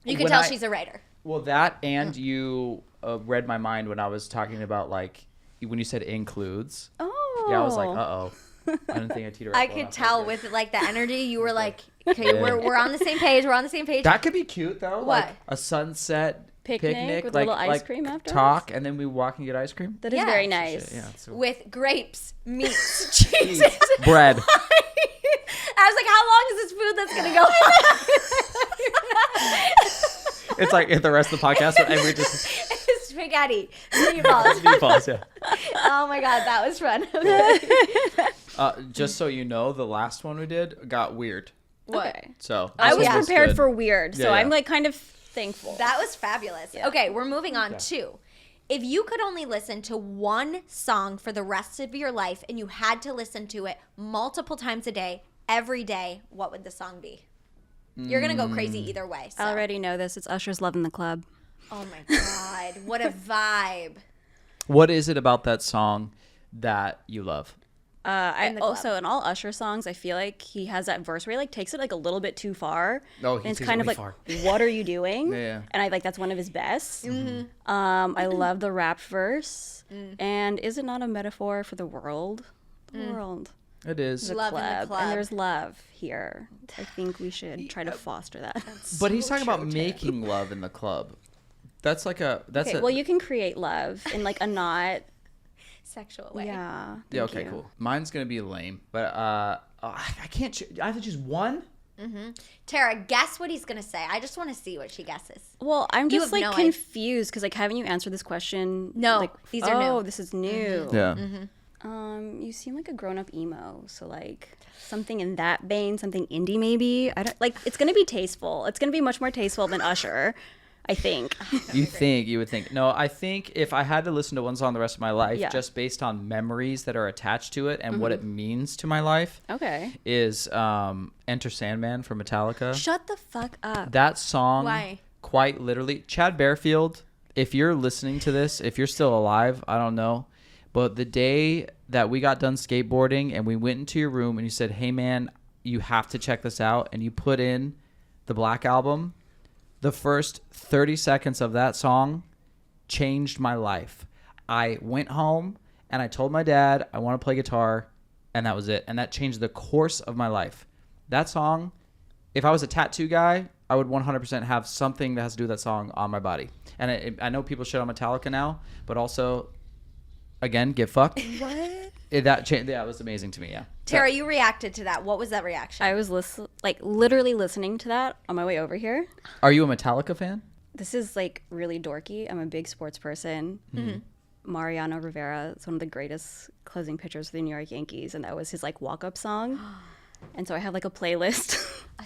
S1: You can
S2: when
S1: tell
S2: I-
S1: she's a writer.
S2: Well, that and you read my mind when I was talking about like when you said includes.
S3: Oh.
S2: Yeah, I was like, uh-oh. I didn't think I'd teeter up.
S1: I
S2: well
S1: could
S2: enough.
S1: tell with like the energy. You were like, okay, we're on the same page. We're on the same page.
S2: That could be cute though.
S1: What?
S2: Like a sunset
S3: Picnic with a
S2: like,
S3: little ice
S2: like
S3: cream afterwards?
S2: talk, and then we walk and get ice cream.
S3: That is
S1: Yeah.
S3: very nice.
S2: Yeah. So.
S1: With grapes, meats, cheeses,
S2: Bread.
S1: I was like, how long is this food that's gonna go?
S2: It's like the rest of the podcast, and we just
S1: Spaghetti, meatballs.
S2: meatballs. Yeah.
S1: Oh my god, that was fun.
S2: Just so you know, the last one we did got weird.
S1: What?
S3: Okay.
S2: So
S3: I
S2: this
S3: was
S2: one
S3: prepared
S2: good.
S3: for weird, so
S2: Yeah, yeah.
S3: I'm like kind of thankful.
S1: That was fabulous. Okay, we're moving on to. If you could only listen to one song for the rest of your life and you had to listen to it multiple times a day, every day, what would the song be? You're going to go crazy either way. So.
S3: I already know this. It's Usher's Love in the Club.
S1: Oh my God. What a vibe.
S2: What is it about that song that you love?
S3: I
S1: the club.
S3: also in all Usher songs, I feel like he has that verse where he like takes it like a little bit too far.
S2: Oh,
S3: and
S2: he
S3: it's
S2: takes
S3: kind
S2: it
S3: of
S2: way
S3: like,
S2: far.
S3: what are you doing?
S2: Yeah.
S3: And I like that's one of his best.
S1: Mm-hmm.
S3: I love the rap verse. And is it not a metaphor for the world? The world.
S2: It is.
S3: The
S1: Love in the
S3: club.
S1: club.
S3: And there's love here. I think we should try to foster that.
S2: But he's talking about making love in the club. That's like a
S3: Okay, well, you can create love in like a not.
S1: Sexual way.
S3: Yeah.
S2: yeah.
S3: thank
S2: Okay,
S3: you.
S2: cool. Mine's gonna be lame, but I can't. I have to choose one.
S1: Tara, guess what he's going to say. I just want to see what she guesses.
S3: Well, I'm
S1: You
S3: just
S1: have
S3: like
S1: no idea.
S3: confused because like haven't you answered this question?
S1: No,
S3: like,
S1: these are new.
S3: Oh, this is new.
S2: Yeah.
S3: You seem like a grown-up emo, so like something in that vein, something indie maybe. I don't like. It's gonna be tasteful. It's gonna be much more tasteful than Usher, I think.
S2: You would think. No, I think if I had to listen to one song the rest of my life,
S3: Yeah.
S2: just based on memories that are attached to it and what it means to my life,
S3: Okay.
S2: is Enter Sandman from Metallica.
S3: Shut the fuck up.
S2: That song,
S1: Why?
S2: quite literally, Chad Bearfield, if you're listening to this, if you're still alive, I don't know. But the day that we got done skateboarding and we went into your room and you said, hey man, you have to check this out. And you put in the Black Album, the first 30 seconds of that song changed my life. I went home and I told my dad I want to play guitar, and that was it. And that changed the course of my life. That song, if I was a tattoo guy, I would 100% have something that has to do with that song on my body. And I know people shit on Metallica now, but also, again, get fucked.
S3: What?
S2: That was amazing to me, yeah.
S1: Tara, you reacted to that. What was that reaction?
S3: I was literally listening to that on my way over here.
S2: Are you a Metallica fan?
S3: This is like really dorky. I'm a big sports person. Mariano Rivera is one of the greatest closing pitchers for the New York Yankees, and that was his like walk-up song. And so I have like a playlist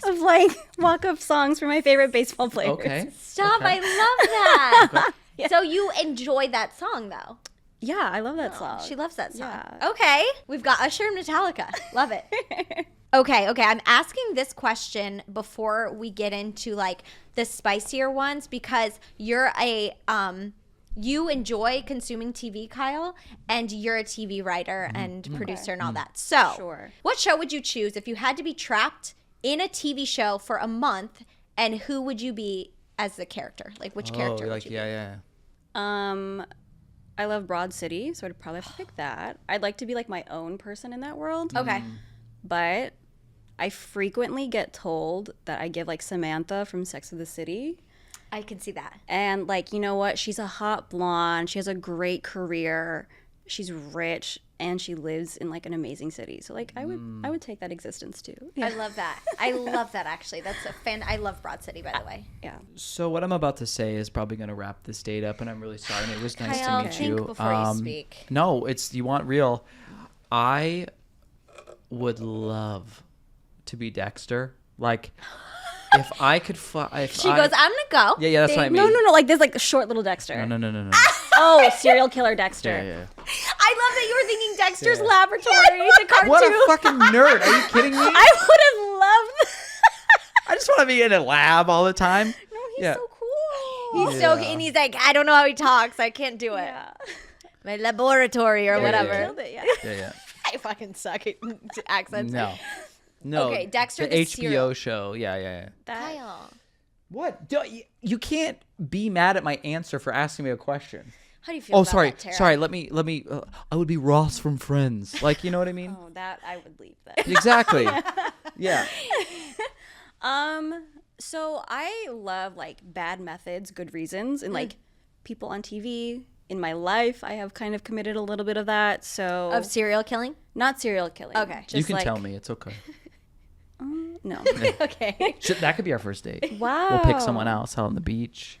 S3: of like walk-up songs for my favorite baseball players.
S2: Okay.
S1: Stop.
S2: Okay.
S1: I love that. So you enjoyed that song, though.
S3: Yeah, I love that song.
S1: She loves that song.
S3: Yeah.
S1: Okay. We've got Usher and Metallica. Love it. Okay. I'm asking this question before we get into like the spicier ones because you're you enjoy consuming TV, Kyle, and you're a TV writer and producer and all that. So,
S3: Sure.
S1: what show would you choose if you had to be trapped in a TV show for a month, and who would you be as the character? Like, which character would you be?
S2: Yeah.
S3: I love Broad City, so I'd probably have to pick that. I'd like to be like my own person in that world.
S1: Okay.
S3: But I frequently get told that I give like Samantha from Sex of the City.
S1: I can see that.
S3: And like, you know what? She's a hot blonde. She has a great career. She's rich and she lives in like an amazing city. So like I would take that existence too.
S1: I love that. I love that actually. That's a fan. I love Broad City, by the way.
S3: Yeah.
S2: So what I'm about to say is probably going to wrap this date up, and I'm really sorry. And it was nice
S1: Kyle,
S2: to meet
S1: think
S2: you.
S1: before you speak.
S2: No, you want real. I would love to be Dexter. Like, If I could fly,
S1: She goes, I'm gonna go.
S2: Yeah, that's what I mean.
S3: No, like this, like a short little Dexter.
S2: No.
S3: Oh, serial killer Dexter.
S2: Yeah.
S1: I love that you were thinking Dexter's Laboratory, the cartoon.
S2: What a fucking nerd! Are you kidding me?
S3: I would have loved.
S2: I just want to be in a lab all the time.
S3: No, he's so cool.
S1: He's so, and he's like, I don't know how he talks. I can't do it.
S3: Yeah.
S1: My laboratory or whatever.
S3: Killed it,
S2: Yeah.
S1: I fucking suck at accents.
S2: No.
S1: Okay, Dexter,
S2: the
S1: the
S2: HBO
S1: serial-
S2: show. Yeah.
S1: Kyle,
S2: What? You can't be mad at my answer for asking me a question.
S1: how do you feel
S2: Oh,
S1: about
S2: sorry.
S1: that, Tara?
S2: Sorry. Let me. I would be Ross from Friends. Like, you know what I mean?
S3: Oh, that I would leave that.
S2: Exactly. Yeah.
S3: So I love like bad methods, good reasons, and like people on TV. In my life, I have kind of committed a little bit of that. So
S1: Of serial killing?
S3: not serial killing.
S1: Okay.
S2: You can
S3: like,
S2: tell me. It's okay.
S3: No.
S1: Okay.
S2: That could be our first date.
S3: Wow.
S2: We'll pick someone else out on the beach.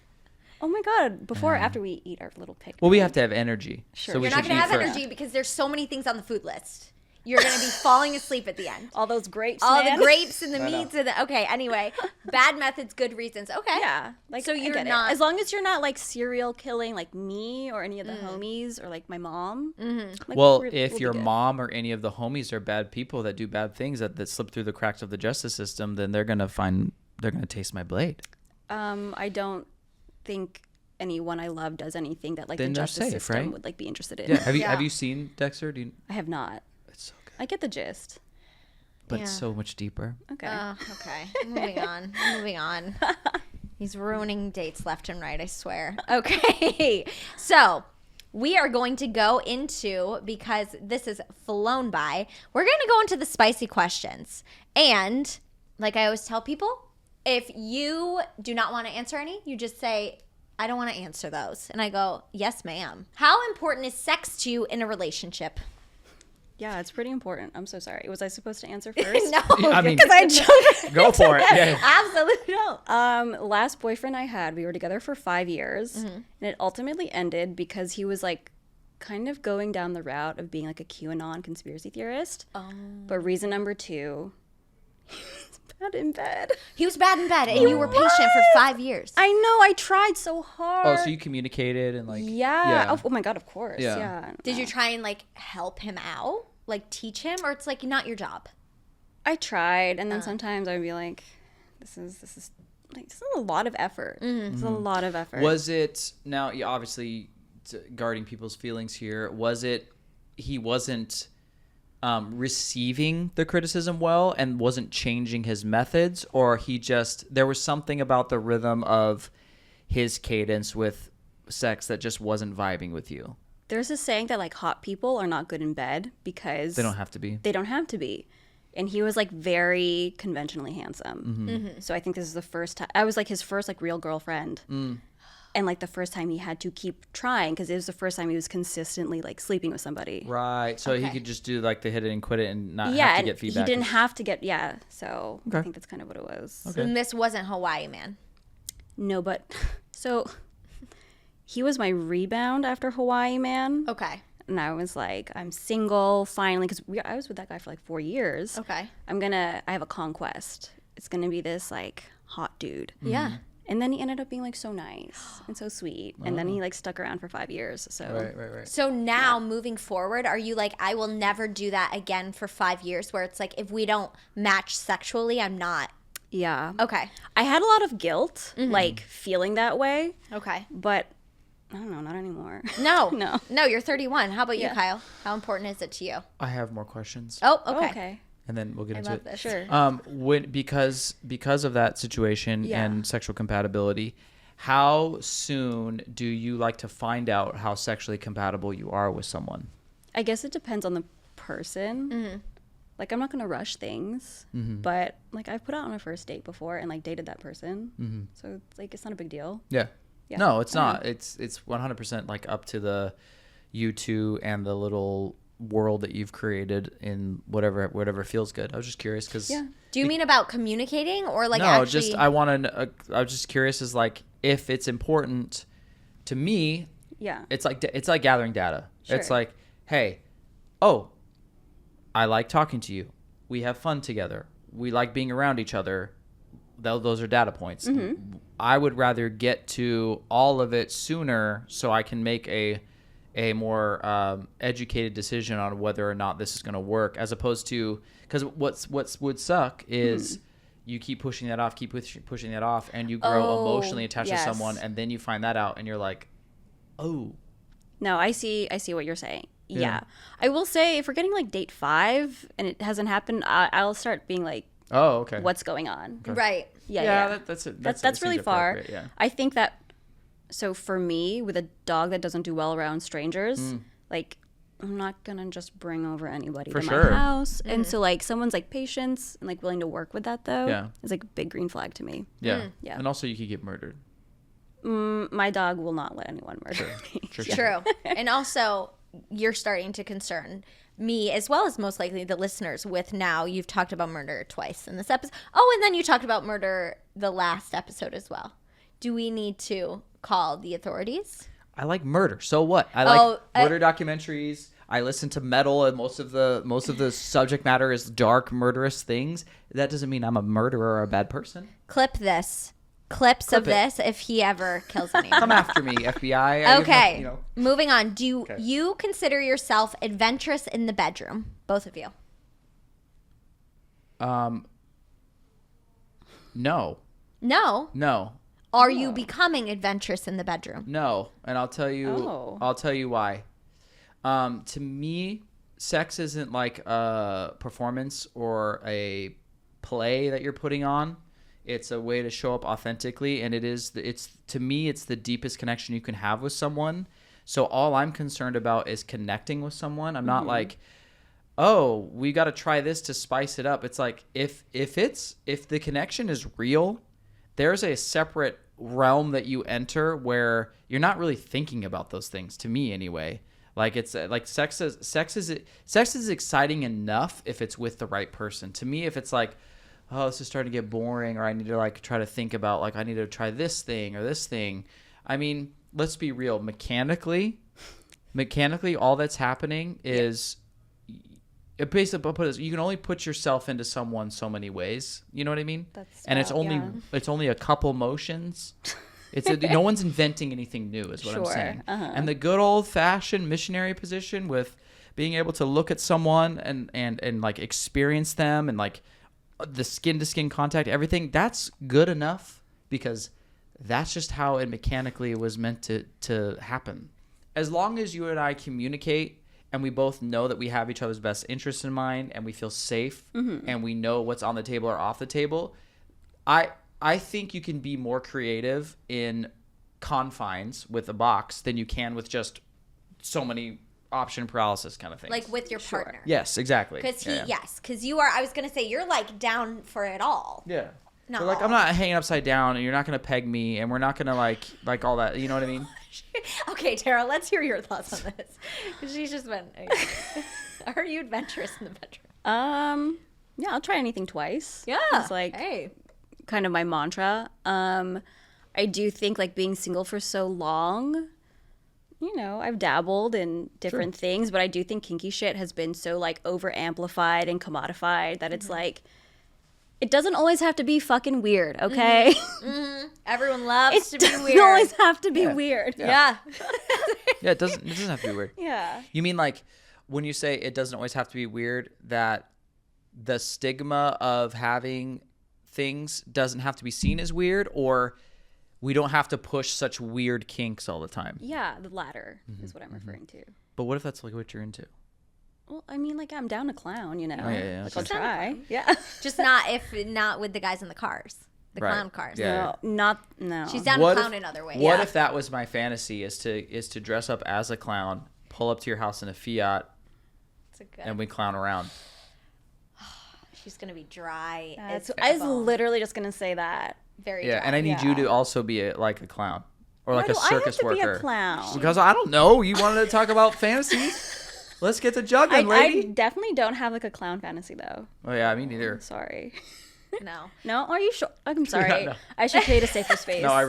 S3: Oh my god! Before or after we eat our little picnic.
S2: Well, we have to have energy.
S3: Sure.
S2: So we
S1: You're not
S2: should
S1: going to
S2: eat
S1: have
S2: first.
S1: energy because there's so many things on the food list. You're going to be falling asleep at the end.
S3: all those grapes.
S1: All
S3: man.
S1: the grapes and the
S2: I know.
S1: meats and the, okay, anyway. Bad methods, good reasons. Okay.
S3: Yeah. Like
S1: So
S3: I
S1: you're
S3: get it.
S1: not-
S3: as long as you're not like serial killing like me or any of the homies or like my mom. Like,
S2: Well,
S3: we'll
S2: if
S3: be
S2: your
S3: good.
S2: mom or any of the homies are bad people that do bad things that slip through the cracks of the justice system, then they're gonna taste my blade.
S3: I don't think anyone I love does anything that like
S2: Then
S3: the
S2: they're
S3: justice
S2: safe,
S3: system
S2: right?
S3: would like be interested in.
S2: Yeah. Have
S1: Yeah.
S2: you seen Dexter?
S3: I have not.
S2: It's so good,
S3: I get the gist.
S2: but it's
S1: Yeah.
S2: so much deeper.
S3: Okay.
S1: Okay. Moving on. He's ruining dates left and right, I swear. Okay. So we are going to go into, because this is flown by, we're going to go into the spicy questions. And like I always tell people, if you do not want to answer any, you just say, I don't want to answer those. And I go, yes, ma'am. How important is sex to you in a relationship?
S3: Yeah, it's pretty important. I'm so sorry. Was I supposed to answer first?
S1: No.
S2: I mean,
S3: Because I jumped.
S2: go for it. Yeah.
S1: Absolutely no.
S3: Last boyfriend I had, we were together for 5 years, and it ultimately ended because he was like kind of going down the route of being like a QAnon conspiracy theorist. But reason number 2, he was bad in bed.
S1: He was bad in bed, and you were patient for 5 years.
S3: I know. I tried so hard.
S2: Oh, so you communicated and like.
S3: Yeah. Oh my god. Of course.
S2: Yeah.
S3: Yeah.
S1: Did you try and like help him out, like teach him, or it's like not your job?
S3: I tried, and then sometimes I'd be like, "This is a lot of effort. This is a lot of effort."
S2: Was it now? You obviously guarding people's feelings here. Was it he wasn't receiving the criticism well and wasn't changing his methods, or he just there was something about the rhythm of his cadence with sex that just wasn't vibing with you?
S3: There's a saying that like hot people are not good in bed because
S2: They don't have to be.
S3: They don't have to be. And he was like very conventionally handsome. So I think this is the first time I was like his first like real girlfriend. And like the first time he had to keep trying because it was the first time he was consistently like sleeping with somebody.
S2: Right. So he
S1: Okay.
S2: could just do like the hit it and quit it and not
S3: Yeah,
S2: have to
S3: and
S2: get feedback.
S3: he didn't have to get so
S2: Okay.
S3: I think that's kind of what it was.
S2: Okay.
S1: And this wasn't Hawaii, man.
S3: No, but so he was my rebound after Hawaii Man.
S1: Okay.
S3: And I was like, I'm single finally because I was with that guy for like 4 years.
S1: Okay.
S3: I have a conquest. It's gonna be this like hot dude.
S1: Yeah.
S3: And then he ended up being like so nice and so sweet. And then he like stuck around for 5 years. So
S2: Right.
S1: So now moving forward, are you like, I will never do that again for 5 years, where it's like, if we don't match sexually, I'm not.
S3: yeah.
S1: Okay.
S3: I had a lot of guilt, like feeling that way,
S1: Okay.
S3: but I don't know, not anymore.
S1: No.
S3: No.
S1: No, you're 31. How about you,
S3: Yeah.
S1: Kyle? How important is it to you?
S2: I have more questions.
S1: Oh,
S3: Oh,
S1: okay.
S3: okay.
S2: And then we'll get
S1: I
S2: into
S1: love
S2: it.
S1: this.
S3: Sure.
S2: Because of that situation
S3: Yeah.
S2: and sexual compatibility, how soon do you like to find out how sexually compatible you are with someone?
S3: I guess it depends on the person. Like, I'm not going to rush things, but like I've put out on a first date before and like dated that person. So it's like, it's not a big deal.
S2: Yeah.
S3: Yeah.
S2: No, it's
S3: I don't
S2: not. It's 100% like up to the you two and the little world that you've created in whatever feels good. I was just curious because
S3: Yeah.
S1: Do you mean about communicating or like
S2: no,
S1: actually?
S2: just I was just curious is like if it's important to me.
S3: Yeah.
S2: It's like gathering data. It's
S3: Sure.
S2: like, hey, oh, I like talking to you. We have fun together. We like being around each other. those are data points.
S3: Mm-hmm.
S2: I would rather get to all of it sooner so I can make a more educated decision on whether or not this is going to work, as opposed to, because what's would suck is you keep pushing that off, pushing that off, and you grow emotionally attached to someone, and then you find that out, and you're like, oh.
S3: No, I see what you're saying. Yeah. I will say, if we're getting like date 5 and it hasn't happened, I'll start being like,
S2: oh, okay,
S3: what's going on?
S2: Okay.
S1: Right.
S3: Yeah.
S2: That's
S3: really far.
S2: Yeah.
S3: I think that, so for me, with a dog that doesn't do well around strangers, like, I'm not gonna just bring over anybody to my house. And so like someone's like patience and like willing to work with that though is like a big green flag to me.
S2: Yeah. And also you could get murdered.
S3: My dog will not let anyone murder me.
S1: True. And also you're starting to concern me, as well as most likely the listeners, with now you've talked about murder twice in this episode. Oh, and then you talked about murder the last episode as well. Do we need to call the authorities?
S2: I like murder. So what? I like murder documentaries. I listen to metal, and most of the subject matter is dark, murderous things. That doesn't mean I'm a murderer or a bad person.
S1: Clip this. Clip of this if he ever kills anyone.
S2: Come after me, FBI.
S1: Okay. Moving on. Do you consider yourself adventurous in the bedroom? Both of you. No. No. Are you becoming adventurous in the bedroom?
S2: No, and I'll tell you. I'll tell you why. To me, sex isn't like a performance or a play that you're putting on. It's a way to show up authentically, and it's to me, it's the deepest connection you can have with someone. So all I'm concerned about is connecting with someone. I'm not like, oh, we got to try this to spice it up. It's like if the connection is real, there's a separate realm that you enter where you're not really thinking about those things, to me anyway. Like it's like sex is exciting enough if it's with the right person. To me, if it's like, oh, this is starting to get boring, or I need to like try to think about like I need to try this thing or this thing. I mean, let's be real. Mechanically, all that's happening is it basically you can only put yourself into someone so many ways. You know what I mean? And it's only a couple motions. No one's inventing anything new, is what I'm saying. And the good old fashioned missionary position with being able to look at someone and like experience them and like the skin to skin contact, everything, that's good enough, because that's just how it mechanically was meant to happen. As long as you and I communicate and we both know that we have each other's best interests in mind and we feel safe and we know what's on the table or off the table, I think you can be more creative in confines with a box than you can with just so many option paralysis kind of things.
S1: Like with your partner.
S2: Yes, exactly.
S1: Because you are, I was going to say, you're like down for it all.
S2: Yeah. No. Like, I'm not hanging upside down, and you're not going to peg me, and we're not going to like all that. You know what I mean?
S1: Okay, Tara, let's hear your thoughts on this. Because she's just been, are you adventurous in the bedroom?
S3: Yeah, I'll try anything twice.
S1: Yeah.
S3: It's like kind of my mantra. I do think like being single for so long, I've dabbled in different things, but I do think kinky shit has been so like over amplified and commodified that it's like, it doesn't always have to be fucking weird, okay?
S1: Everyone loves to be weird.
S3: It doesn't always have to be weird.
S1: Yeah.
S2: Yeah, it doesn't have to be weird.
S3: Yeah.
S2: You mean like when you say it doesn't always have to be weird, that the stigma of having things doesn't have to be seen as weird, or we don't have to push such weird kinks all the time?
S3: Yeah, the latter is what I'm referring to.
S2: But what if that's like what you're into?
S3: Well, I mean, like, I'm down to clown,
S2: Oh, yeah.
S3: Like, I'll try. Yeah.
S1: Just not with the guys in the cars. The clown cars.
S2: Yeah.
S3: No.
S1: She's down to clown in other ways.
S2: What if that was my fantasy, is to dress up as a clown, pull up to your house in a Fiat, and we clown around?
S1: She's going to be dry.
S3: I was literally just going to say that.
S1: Very dry.
S2: And I need you to also be like a clown. Or like a circus worker.
S3: Why do I have to be a clown?
S2: Because I don't know. You wanted to talk about fantasies? Let's get to juggling, lady.
S3: I definitely don't have like a clown fantasy though.
S2: Oh yeah, me neither.
S3: I'm sorry.
S1: No.
S3: Are you sure? I'm sorry. No. I should create a safer space.
S2: No, I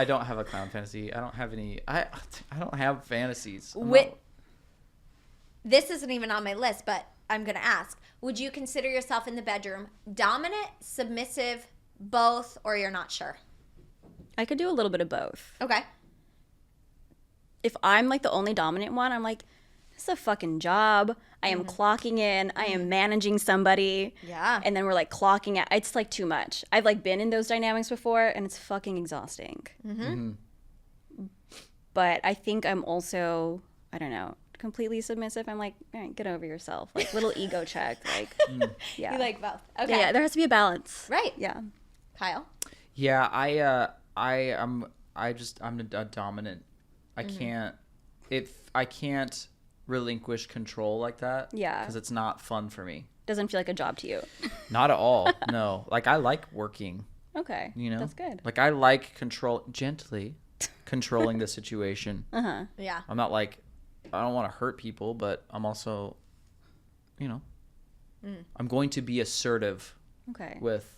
S2: don't have a clown fantasy. I don't have any. I don't have fantasies.
S1: This isn't even on my list, but I'm gonna ask: would you consider yourself in the bedroom dominant, submissive, both, or you're not sure?
S3: I could do a little bit of both.
S1: Okay.
S3: If I'm like the only dominant one, I'm like, this is a fucking job. I am clocking in. I am managing somebody.
S1: Yeah.
S3: And then we're like clocking out. It's like too much. I've like been in those dynamics before, and it's fucking exhausting. But I think I'm also, I don't know, completely submissive. I'm like, all right, get over yourself. Like little ego check. Like, yeah.
S1: You like both. Okay.
S3: Yeah, there has to be a balance.
S1: Right.
S3: Yeah.
S1: Kyle?
S2: Yeah, I'm a dominant. I can't relinquish control like that.
S3: Yeah.
S2: Because it's not fun for me.
S3: Doesn't feel like a job to you.
S2: Not at all. No. Like I like working.
S3: Okay.
S2: You know?
S3: That's good.
S2: Like I like gently controlling the situation.
S1: Yeah.
S2: I'm not like, I don't want to hurt people, but I'm also, you know, I'm going to be assertive
S3: Okay.
S2: with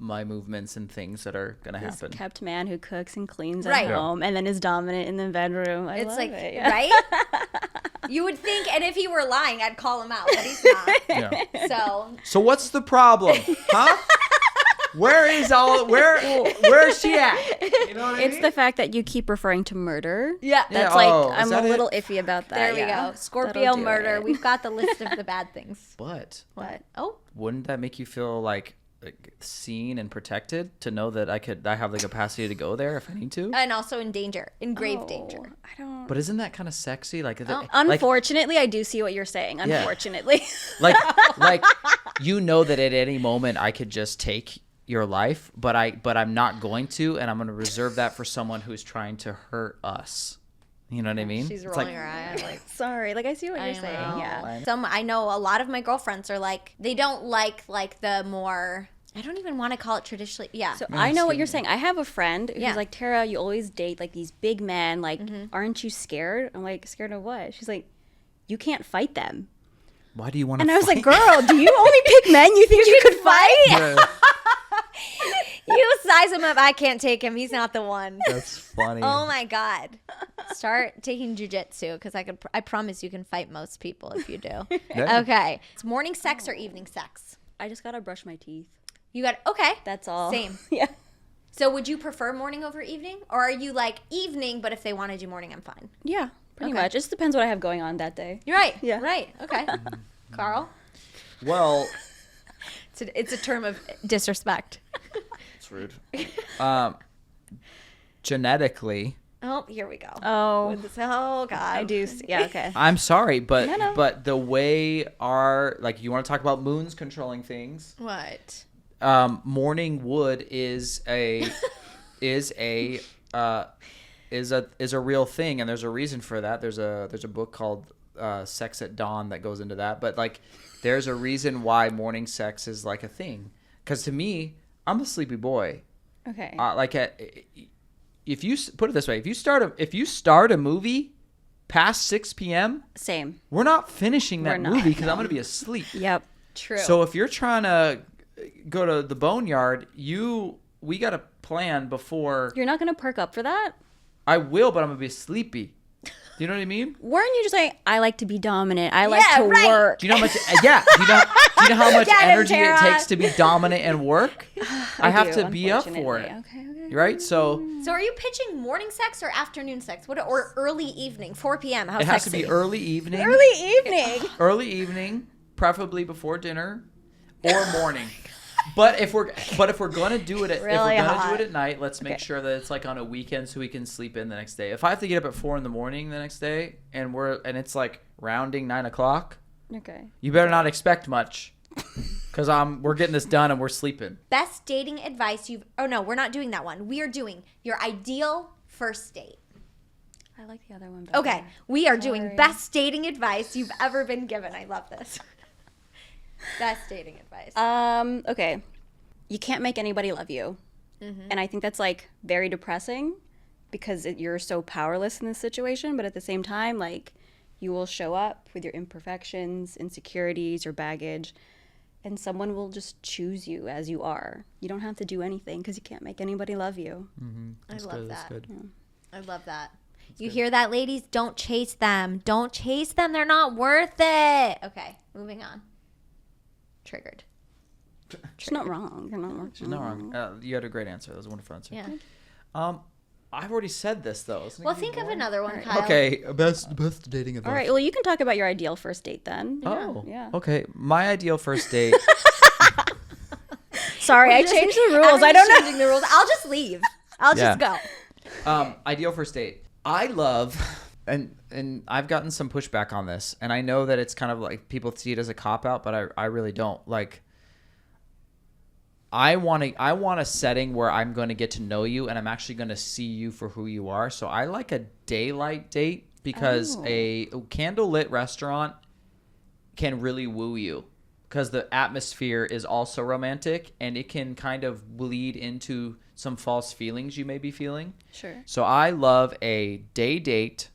S2: my movements and things that are going to
S3: This
S2: happen.
S3: kept man who cooks and cleans at
S1: Right.
S3: home and then is dominant in the bedroom. I
S1: It's
S3: love
S1: like,
S3: it. Yeah.
S1: right? You would think, and if he were lying, I'd call him out, but he's not.
S2: Yeah.
S1: So,
S2: So what's the problem? Huh? Where's she at? You know what I
S3: It's
S2: mean?
S3: the fact that you keep referring to murder.
S1: yeah.
S3: That's
S2: Yeah,
S3: like,
S2: oh, is
S3: I'm
S2: that
S3: a
S2: it?
S3: little iffy about that.
S1: There we
S3: yeah.
S1: go. Scorpio
S3: That'll do
S1: murder.
S3: it.
S1: We've got the list of the bad things.
S2: But
S1: What? Oh.
S2: wouldn't that make you feel like seen and protected to know that I have the capacity to go there if I need to?
S1: And also in danger, in grave
S3: Oh,
S1: danger.
S3: I don't.
S2: But isn't that kind of sexy? Like,
S3: Unfortunately, I do see what you're saying. Unfortunately.
S2: like you know that at any moment I could just take your life, but I'm not going to, and I'm going to reserve that for someone who's trying to hurt us. You know what I mean?
S1: She's
S2: It's
S1: rolling her eye. I'm like,
S3: Sorry. Like, I see what
S1: I
S3: you're saying.
S1: know.
S3: Yeah.
S1: I know a lot of my girlfriends are like, they don't like the more, I don't even want to call it traditionally. Yeah.
S3: So I know what you're saying. I have a friend who's
S1: Yeah.
S3: like, Tara, you always date like these big men. Like, aren't you scared? I'm like, scared of what? She's like, you can't fight them.
S2: Why do you want to?
S3: And I was like, girl, do you only pick men you think you could fight?
S1: You size him up. I can't take him. He's not the one.
S2: That's funny.
S1: Oh my God. Start taking jujitsu because I promise you can fight most people if you do.
S2: Yeah.
S1: Okay. It's morning sex or evening sex?
S3: I just got to brush my teeth.
S1: You got, okay.
S3: That's all.
S1: Same.
S3: Yeah.
S1: So would you prefer morning over evening? Or are you like evening, but if they want to do morning, I'm fine?
S3: Yeah, pretty
S1: Okay.
S3: much. It just depends what I have going on that day.
S1: You're right.
S3: Yeah.
S1: Right. Okay. Carl?
S2: Well,
S1: It's a term of disrespect.
S2: it's rude. Genetically,
S1: Oh, here we go.
S3: Oh,
S1: Oh, God.
S3: I do. Yeah, okay.
S2: I'm sorry, but
S3: No.
S2: but the way you want to talk about moons controlling things.
S1: What?
S2: Morning wood is a real thing, and there's a reason for that. There's a book called Sex at Dawn that goes into that, but like there's a reason why morning sex is like a thing. Because to me, I'm a sleepy boy.
S3: Okay.
S2: If you put it this way, if you start a movie past 6 p.m.,
S3: Same.
S2: we're not finishing that
S3: We're not,
S2: movie because
S3: no.
S2: I'm gonna be asleep.
S3: Yep.
S1: True.
S2: So if you're trying to go to the boneyard, we got to plan before.
S3: You're not going to perk up for that?
S2: I will, but I'm gonna be sleepy. Do you know what I mean?
S3: Weren't you just saying, I like to be dominant. I like
S1: Yeah,
S3: to
S1: right.
S3: work.
S2: Do you know how much? Yeah. Do you know how much
S1: Get him,
S2: energy it
S1: Tara.
S2: takes to be dominant and work? I have
S3: do,
S2: to be up for it.
S3: unfortunately. Okay.
S2: Right? So
S1: So are you pitching morning sex or afternoon sex? Or early evening, 4 p.m.? How
S2: it has to
S1: sexy.
S2: be early evening.
S3: Early evening.
S2: Early evening, preferably before dinner, or morning. But if we're gonna do it
S1: Really hot.
S2: at night, let's make sure that it's like on a weekend so we can sleep in the next day. If I have to get up at 4 a.m. the next day and it's like rounding 9 o'clock,
S3: Okay.
S2: you better not expect much, because we're getting this done and we're sleeping.
S1: Best dating advice you've... Oh, no, we're not doing that one. We are doing your ideal first date.
S3: I like the other one better.
S1: Okay, we are doing
S3: Sorry.
S1: best dating advice you've ever been given. I love this. Best dating advice.
S3: Okay. You can't make anybody love you. And I think that's like very depressing because you're so powerless in this situation. But at the same time, like you will show up with your imperfections, insecurities, your baggage, and someone will just choose you as you are. You don't have to do anything because you can't make anybody love you.
S1: I love
S2: That's
S1: that.
S2: good.
S1: I love that. You hear that, ladies? Don't chase them. Don't chase them. They're not worth it. Okay, moving on. Triggered.
S3: She's not wrong. You're not wrong.
S2: She's not wrong. You had a great answer. That was a wonderful answer.
S1: Yeah.
S2: I've already said this though.
S1: Well, think of another one, Kyle.
S2: Okay, best dating advice.
S3: All right. Well, you can talk about your ideal first date then.
S2: Oh.
S3: Yeah.
S2: Okay. My ideal first date.
S3: Sorry, I changed the rules. I don't know.
S1: Changing the rules. I'll just leave. I'll just go.
S2: Ideal first date. I love, and I've gotten some pushback on this, and I know that it's kind of like people see it as a cop out, but I really don't. Like, I want a setting where I'm going to get to know you, and I'm actually going to see you for who you are. So I like a daylight date because a candlelit restaurant can really woo you. Because the atmosphere is also romantic, and it can kind of bleed into some false feelings you may be feeling.
S3: Sure.
S2: So I love a day date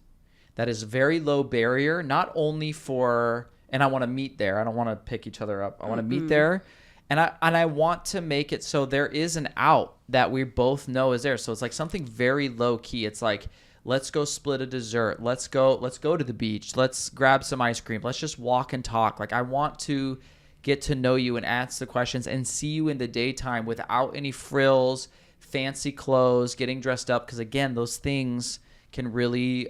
S2: that is very low barrier, not only for, and I want to meet there. I don't want to pick each other up. I want to meet there, and I want to make it so there is an out that we both know is there. So it's like something very low key. It's like, let's go split a dessert. Let's go to the beach. Let's grab some ice cream. Let's just walk and talk. Like, I want to get to know you and ask the questions and see you in the daytime without any frills, fancy clothes, getting dressed up. Because again, those things can really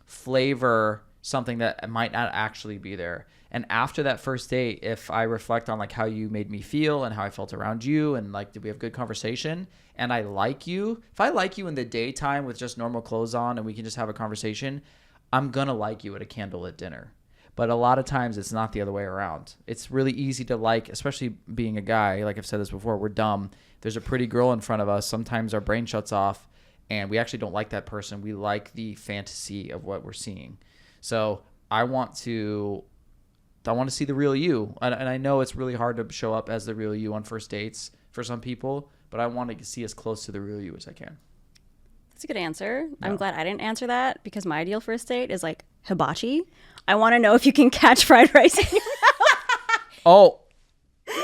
S2: flavor something that might not actually be there. And after that first date, if I reflect on like how you made me feel and how I felt around you, and like, did we have good conversation, and I like you, if I like you in the daytime with just normal clothes on and we can just have a conversation, I'm gonna like you at a candlelit dinner. But a lot of times it's not the other way around. It's really easy to like, especially being a guy, like I've said this before, we're dumb. There's a pretty girl in front of us. Sometimes our brain shuts off and we actually don't like that person. We like the fantasy of what we're seeing. So I want to see the real you. And I know it's really hard to show up as the real you on first dates for some people, but I want to see as close to the real you as I can.
S3: That's a good answer.
S2: Yeah.
S3: I'm glad I didn't answer that because my ideal first date is like hibachi. I want to know if you can catch fried rice in your mouth.
S2: Oh,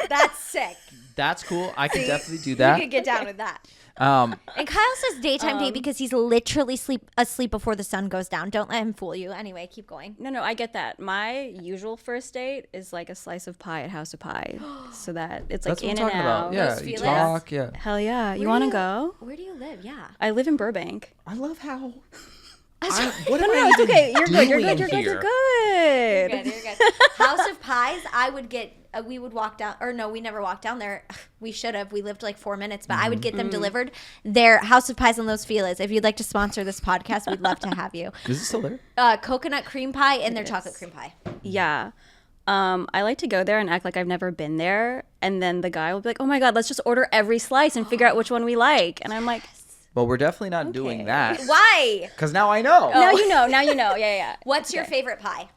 S1: That's sick.
S2: that's cool. I can definitely do that.
S1: You could get down with that.
S2: Um,
S1: And Kyle says daytime date because he's literally asleep before the sun goes down. Don't let him fool you. Anyway, keep going.
S3: No, I get that. My usual first date is like a slice of pie at House of Pie. So that it's like
S2: that's what
S3: in
S2: I'm
S3: and
S2: talking
S3: out.
S2: about. Yeah,
S1: Those
S2: you
S1: feelings.
S2: talk. Yeah.
S3: Hell yeah. You
S1: Where
S3: want
S1: do
S3: to go?
S1: Where do you live? Yeah.
S3: I live in Burbank.
S2: I love how.
S3: What am I? It's okay. You're good. You're good. You're good. You're good.
S1: You're good. House of Pies, I would get, we would walk down, or no, we never walked down there. We should have. We lived like 4 minutes, but I would get them delivered. Their House of Pies on Los Feliz. If you'd like to sponsor this podcast, we'd love to have you.
S2: Is it still there?
S1: Coconut cream pie and their chocolate cream pie.
S3: Yeah. I like to go there and act like I've never been there. And then the guy will be like, oh my God, let's just order every slice and figure out which one we like. And I'm like,
S2: Well, we're definitely not doing that.
S1: Why?
S2: Because now I know.
S3: now you know. Now you know. Yeah.
S1: What's your favorite pie?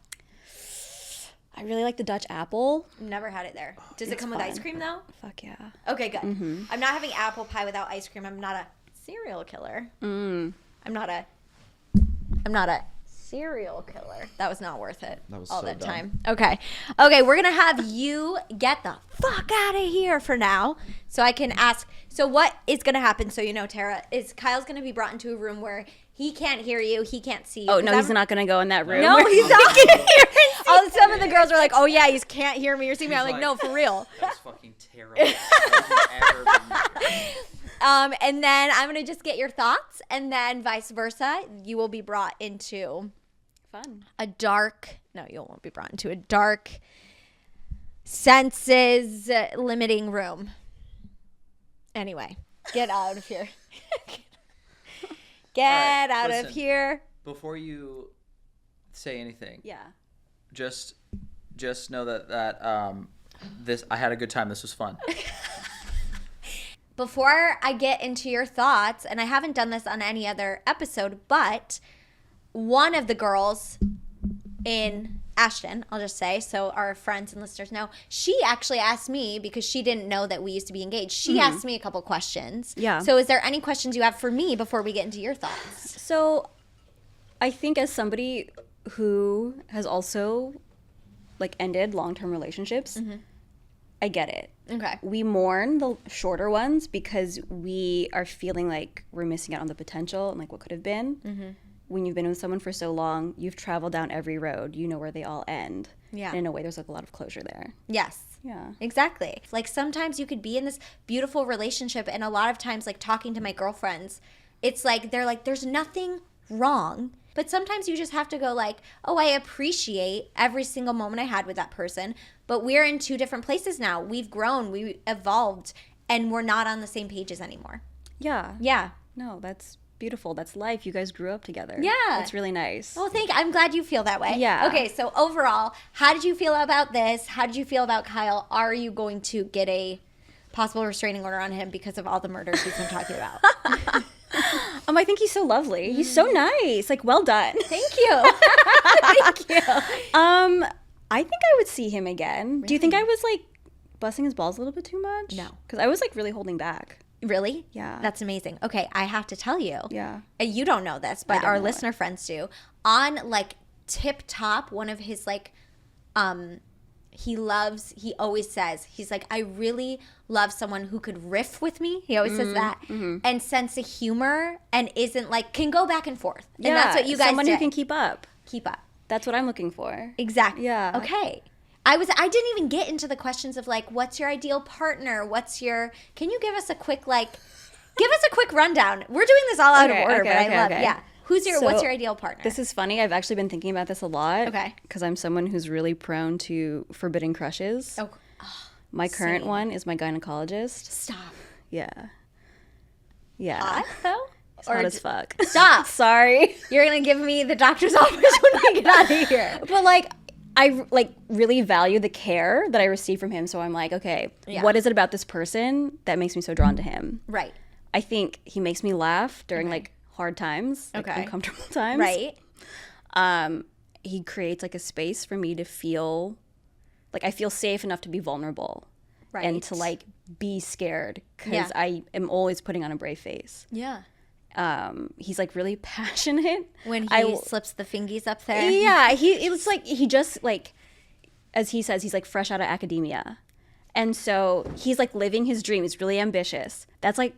S3: I really like the Dutch apple.
S1: Never had it there. Does it come with ice cream though?
S3: Fuck yeah.
S1: Okay, good. I'm not having apple pie without ice cream. I'm not a serial killer. I'm not a serial killer. That was not worth it.
S2: That was
S1: all
S2: so
S1: that
S2: dumb.
S1: time. Okay, we're gonna have you get the fuck out of here for now, so I can ask. So what is gonna happen? So you know, Tara, is Kyle's gonna be brought into a room where he can't hear you, he can't see you.
S3: Oh no, he's not gonna go in that room.
S1: No, he's not gonna hear. Some of the girls are like, "Oh yeah, he can't hear me or see me." I'm like, "No, for real."
S2: That's fucking terrible.
S1: And then I'm gonna just get your thoughts, and then vice versa. You will be brought into
S3: Fun.
S1: a dark. No, you won't be brought into a dark, senses limiting room. Anyway, get out of here. Get out of here.
S2: Before you say anything,
S3: Yeah.
S2: just know that this I had a good time. This was fun.
S1: Before I get into your thoughts, and I haven't done this on any other episode, but one of the girls in Ashton, I'll just say, so our friends and listeners know, she actually asked me, because she didn't know that we used to be engaged, she asked me a couple questions.
S3: Yeah.
S1: So is there any questions you have for me before we get into your thoughts?
S3: So I think as somebody who has also like ended long-term relationships, I get it.
S1: Okay.
S3: We mourn the shorter ones because we are feeling like we're missing out on the potential and like what could have been. When you've been with someone for so long, you've traveled down every road. You know where they all end.
S1: Yeah.
S3: And in a way, there's like a lot of closure there.
S1: Yes.
S3: Yeah.
S1: Exactly. Like sometimes you could be in this beautiful relationship, and a lot of times, like talking to my girlfriends, it's like they're like, there's nothing wrong. But sometimes you just have to go like, oh, I appreciate every single moment I had with that person, but we're in two different places now. We've grown, we evolved, and we're not on the same pages anymore.
S3: Yeah.
S1: Yeah.
S3: No, that's beautiful. That's life. You guys grew up together.
S1: Yeah.
S3: That's really nice.
S1: Well, I'm glad you feel that way.
S3: Yeah.
S1: Okay, so overall, how did you feel about this? How did you feel about Kyle? Are you going to get a possible restraining order on him because of all the murders he's been talking about?
S3: I think he's so lovely. He's so nice. Like, well done.
S1: Thank you. Thank you.
S3: I think I would see him again. Really? Do you think I was like busting his balls a little bit too much?
S1: No.
S3: Because I was like really holding back.
S1: Really?
S3: Yeah.
S1: That's amazing. Okay, I have to tell you.
S3: Yeah.
S1: You don't know this, but our listener friends do. On like tip top, one of his like, he always says, he's like, I really love someone who could riff with me. He always says that. Mm-hmm. And sense of humor and isn't like, can go back and forth. And that's what you guys
S3: someone
S1: did.
S3: who can keep up.
S1: Keep up.
S3: That's what I'm looking for.
S1: Exactly.
S3: Yeah.
S1: Okay. I didn't even get into the questions of like, what's your ideal partner? Can you give us a quick rundown? We're doing this all out of order, but I love it. Yeah. What's your ideal partner?
S3: This is funny. I've actually been thinking about this a lot.
S1: Okay.
S3: Because I'm someone who's really prone to forbidden crushes.
S1: Oh,
S3: my current one is my gynecologist.
S1: Stop.
S3: Yeah. Yeah.
S1: Hot though?
S3: It's hot as fuck.
S1: Stop.
S3: Sorry.
S1: You're gonna give me the doctor's office when we get out of here.
S3: But like, I like really value the care that I receive from him. So I'm like, okay, what is it about this person that makes me so drawn to him?
S1: Right.
S3: I think he makes me laugh during like hard times, like uncomfortable times.
S1: Right.
S3: He creates like a space for me to feel like I feel safe enough to be vulnerable. Right. And to like be scared because I am always putting on a brave face.
S1: Yeah.
S3: He's like really passionate
S1: when he slips the fingies up there.
S3: Yeah, it's like he just like, as he says, he's like fresh out of academia, and so he's like living his dream. He's really ambitious. That's like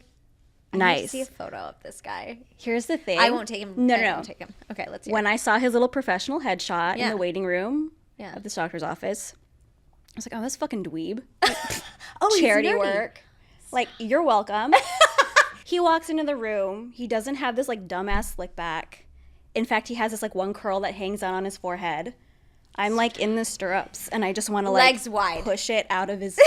S3: nice.
S1: I need to see a photo of this guy.
S3: Here's the thing.
S1: I won't take him.
S3: No.
S1: I won't take him. Okay, let's hear
S3: When
S1: it.
S3: I saw his little professional headshot in the waiting room of this doctor's office, I was like, oh, this fucking dweeb. Charity work. Like, you're welcome. He walks into the room. He doesn't have this like dumbass slick back. In fact, he has this like one curl that hangs out on his forehead. I'm like in the stirrups and I just want to like
S1: legs wide
S3: push it out of his.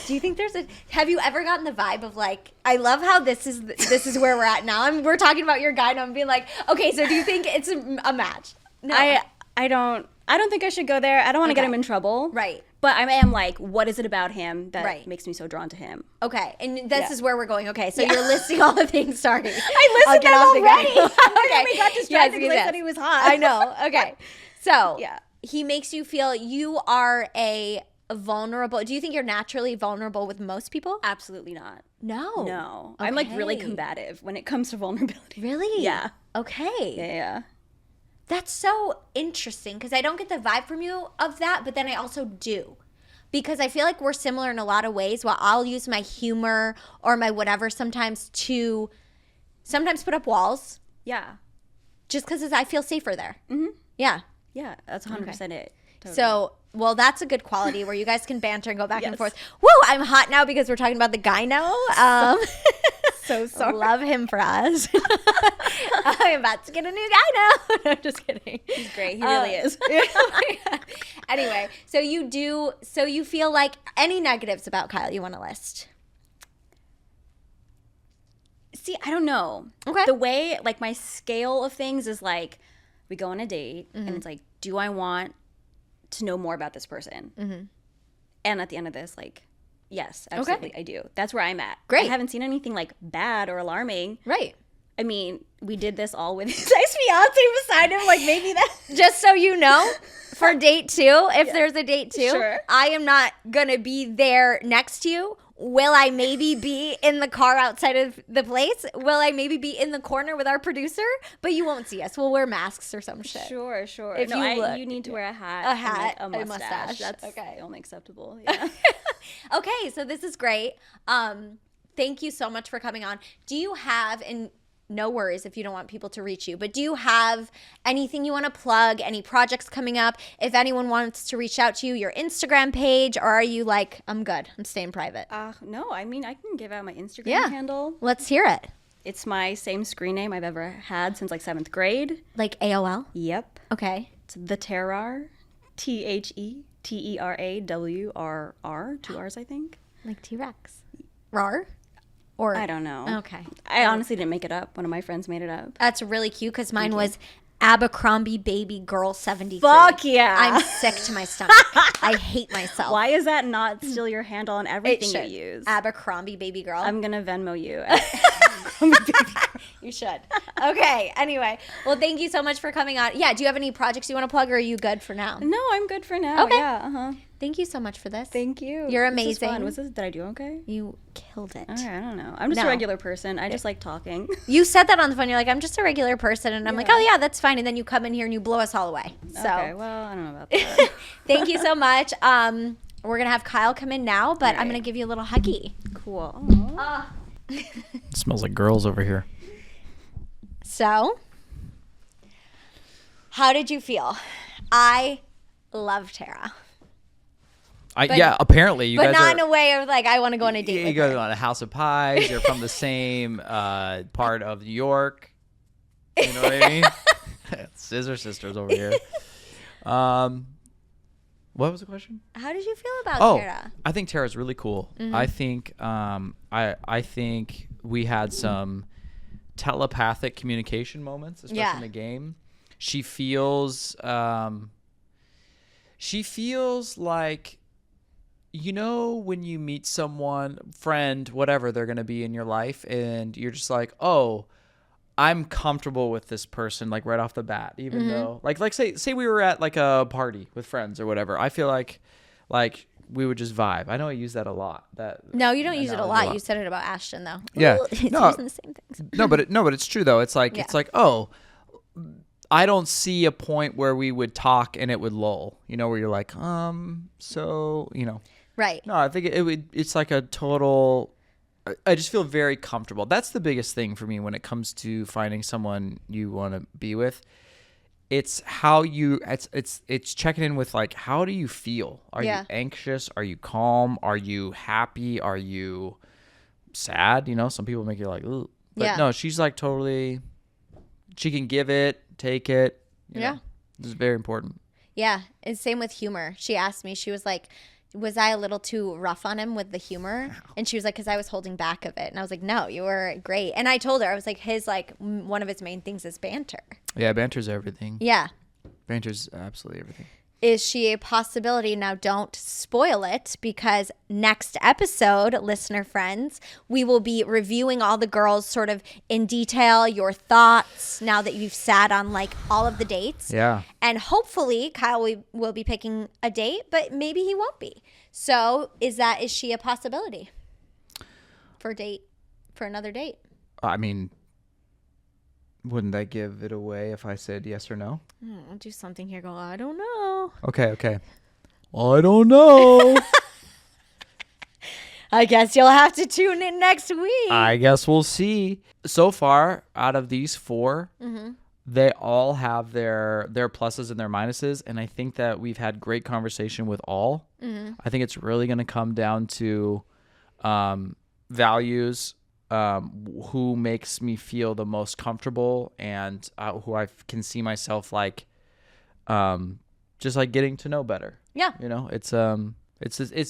S1: Do you think have you ever gotten the vibe of like, I love how this is where we're at now. We're talking about your guy and I'm being like, okay, so do you think it's a match? No.
S3: I don't think I should go there. I don't want to get him in trouble.
S1: Right.
S3: But I am like, what is it about him that makes me so drawn to him?
S1: Okay, and this is where we're going. Okay, so you're listing all the things. Sorry,
S3: I listed them already.
S1: Okay,
S3: we got distracted because I said he was hot.
S1: I know. Okay, so he makes you feel you are a vulnerable. Do you think you're naturally vulnerable with most people?
S3: Absolutely not.
S1: No.
S3: Okay. I'm like really combative when it comes to vulnerability.
S1: Really?
S3: Yeah.
S1: Okay.
S3: Yeah.
S1: That's so interesting because I don't get the vibe from you of that, but then I also do. Because I feel like we're similar in a lot of ways. While I'll use my humor or my whatever sometimes to put up walls.
S3: Yeah.
S1: Just because I feel safer there.
S3: Mm-hmm.
S1: Yeah.
S3: Yeah, that's 100% it. Totally.
S1: So, well, that's a good qualty where you guys can banter and go back and forth. Woo, I'm hot now because we're talking about the guy now.
S3: So sorry.
S1: Love him for us. I'm about to get a new guy now. No, just kidding.
S3: He's great. He really is.
S1: Anyway, so you feel like any negatives about Kyle you want to list?
S3: See, I don't know.
S1: Okay.
S3: The way, like, my scale of things is like, we go on a date, and it's like, do I want to know more about this person? Mm-hmm. And at the end of this, like, yes, absolutely, I do. That's where I'm at.
S1: Great.
S3: I haven't seen anything, like, bad or alarming.
S1: Right.
S3: I mean, we did this all with his ex-fiance beside him. Like, maybe that...
S1: Just so you know, for date 2, if there's a date 2,
S3: sure.
S1: I am not going to be there next to you. Will I maybe be in the car outside of the place? Will I maybe be in the corner with our producer? But you won't see us. We'll wear masks or some shit.
S3: Sure.
S1: If
S3: you need to wear a hat.
S1: And like a mustache.
S3: That's
S1: okay.
S3: only acceptable. Yeah.
S1: Okay, so this is great. Thank you so much for coming on. Do you have, and no worries if you don't want people to reach you. But do you have anything you want to plug, any projects coming up? If anyone wants to reach out to you, your Instagram page, or are you like, I'm good, I'm staying private?
S3: No, I mean, I can give out my Instagram handle.
S1: Let's hear it.
S3: It's my same screen name I've ever had since like 7th grade.
S1: Like AOL?
S3: Yep.
S1: Okay.
S3: It's the Tera, TheTerawrr, 2 R's, I think.
S1: Like T-Rex. RAR? Or
S3: I don't know.
S1: Okay.
S3: I honestly didn't make it up. One of my friends made it up.
S1: That's really cute because mine was Abercrombie Baby Girl 73.
S3: Fuck yeah.
S1: I'm sick to my stomach. I hate myself.
S3: Why is that not still your handle on everything you use?
S1: Abercrombie Baby Girl.
S3: I'm going to Venmo you.
S1: You should. Okay. Anyway. Well, thank you so much for coming on. Yeah. Do you have any projects you want to plug, or are you good for now?
S3: No, I'm good for now.
S1: Okay.
S3: Yeah.
S1: Thank you so much for this.
S3: Thank you.
S1: You're
S3: This was
S1: amazing.
S3: fun. Did I do okay?
S1: You killed it.
S3: Okay, I don't know. I'm just a regular person. I just like talking.
S1: You said that on the phone. You're like, I'm just a regular person. And I'm like, oh, yeah, that's fine. And then you come in here and you blow us all away. So,
S3: Okay, well, I don't know about that.
S1: thank you so much. We're going to have Kyle come in now, but I'm going to give you a little huggy.
S3: Cool.
S2: It smells like girls over here.
S1: So, how did you feel? I love Tera.
S2: Apparently you guys
S1: but not
S2: are,
S1: in a way of like, I want to go on a date
S2: you
S1: with
S2: go
S1: her.
S2: on a House of Pies. You're from the same part of New York. You know what I mean? Scissor sisters over here. What was the question?
S1: How did you feel about Tera?
S2: I think Tera's really cool.
S1: Mm-hmm.
S2: I think I think we had some telepathic communication moments, especially in the game. She feels like, you know, when you meet someone, friend, whatever they're going to be in your life, and you're just like, oh, I'm comfortable with this person, like right off the bat, even though like say we were at like a party with friends or whatever. I feel like we would just vibe. I know I use that a lot.
S1: No, you don't use it a lot. You said it about Ashton though.
S2: Yeah.
S1: It's using the same things.
S2: No, but it's true though. It's like oh, I don't see a point where we would talk and it would lull. You know, where you're like, so, you know.
S1: Right.
S2: No, I think it's like a total. I just feel very comfortable. That's the biggest thing for me when it comes to finding someone you want to be with. It's how you. It's checking in with like, how do you feel? Are you anxious? Are you calm? Are you happy? Are you sad? You know, some people make you like, ooh. But no, she's like totally. She can give it, take it. You know. This is very important.
S1: Yeah, and same with humor. She asked me. She was like, was I a little too rough on him with the humor? And she was like, because I was holding back of it. And I was like, no, you were great. And I told her, I was like, one of his main things is banter.
S2: Yeah, banter's everything.
S1: Yeah.
S2: Banter's absolutely everything.
S1: Is she a possibility? Now, don't spoil it, because next episode, listener friends, we will be reviewing all the girls sort of in detail, your thoughts now that you've sat on like all of the dates. Yeah. And hopefully Kyle will be picking a date, but maybe he won't be. So is she a possibility for another date?
S2: I mean, wouldn't that give it away if I said yes or no?
S1: I'll do something here. Go, I don't know.
S2: Okay. I don't know.
S1: I guess you'll have to tune in next week.
S2: I guess we'll see. So far, out of these 4, they all have their pluses and their minuses, and I think that we've had great conversation with all. I think it's really going to come down to values. Who makes me feel the most comfortable, and who I can see myself like, just like getting to know better. Yeah, you know, it's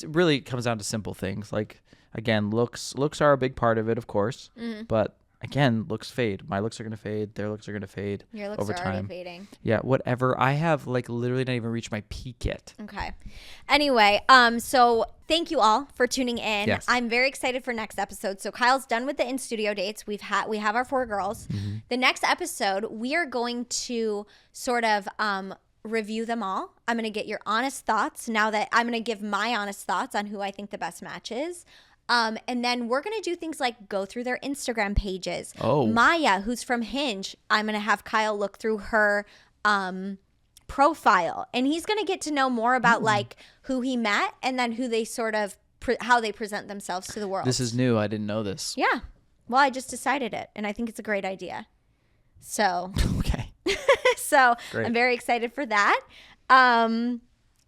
S2: really comes down to simple things. Like, again, looks are a big part of it, of course, but again, looks fade. My looks are gonna fade. Their looks are gonna fade. Your looks over time. Already fading. Yeah, whatever. I have like literally not even reached my peak yet.
S1: Okay. Anyway, so thank you all for tuning in. Yes. I'm very excited for next episode. So Kyle's done with the in-studio dates. We have our 4 girls. The next episode, we are going to sort of review them all. I'm going to get your honest thoughts. Now that I'm going to give my honest thoughts on who I think the best match is. And then we're going to do things like go through their Instagram pages. Oh. Maya, who's from Hinge, I'm going to have Kyle look through her profile. And he's going to get to know more about like who he met and then who they sort of, how they present themselves to the world.
S2: This is new. I didn't know this.
S1: Yeah. Well, I just decided it, and I think it's a great idea. So
S2: Okay.
S1: so
S2: Great.
S1: I'm very excited for that.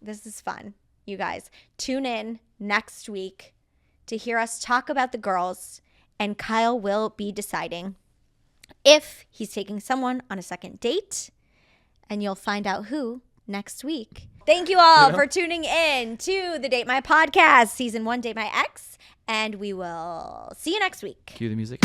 S1: This is fun, you guys. Tune in next week to hear us talk about the girls, and Kyle will be deciding if he's taking someone on a second date, and you'll find out who next week. Thank you all for tuning in to the Date My Podcast, Season 1, Date My Ex, and we will see you next week.
S2: Cue the music.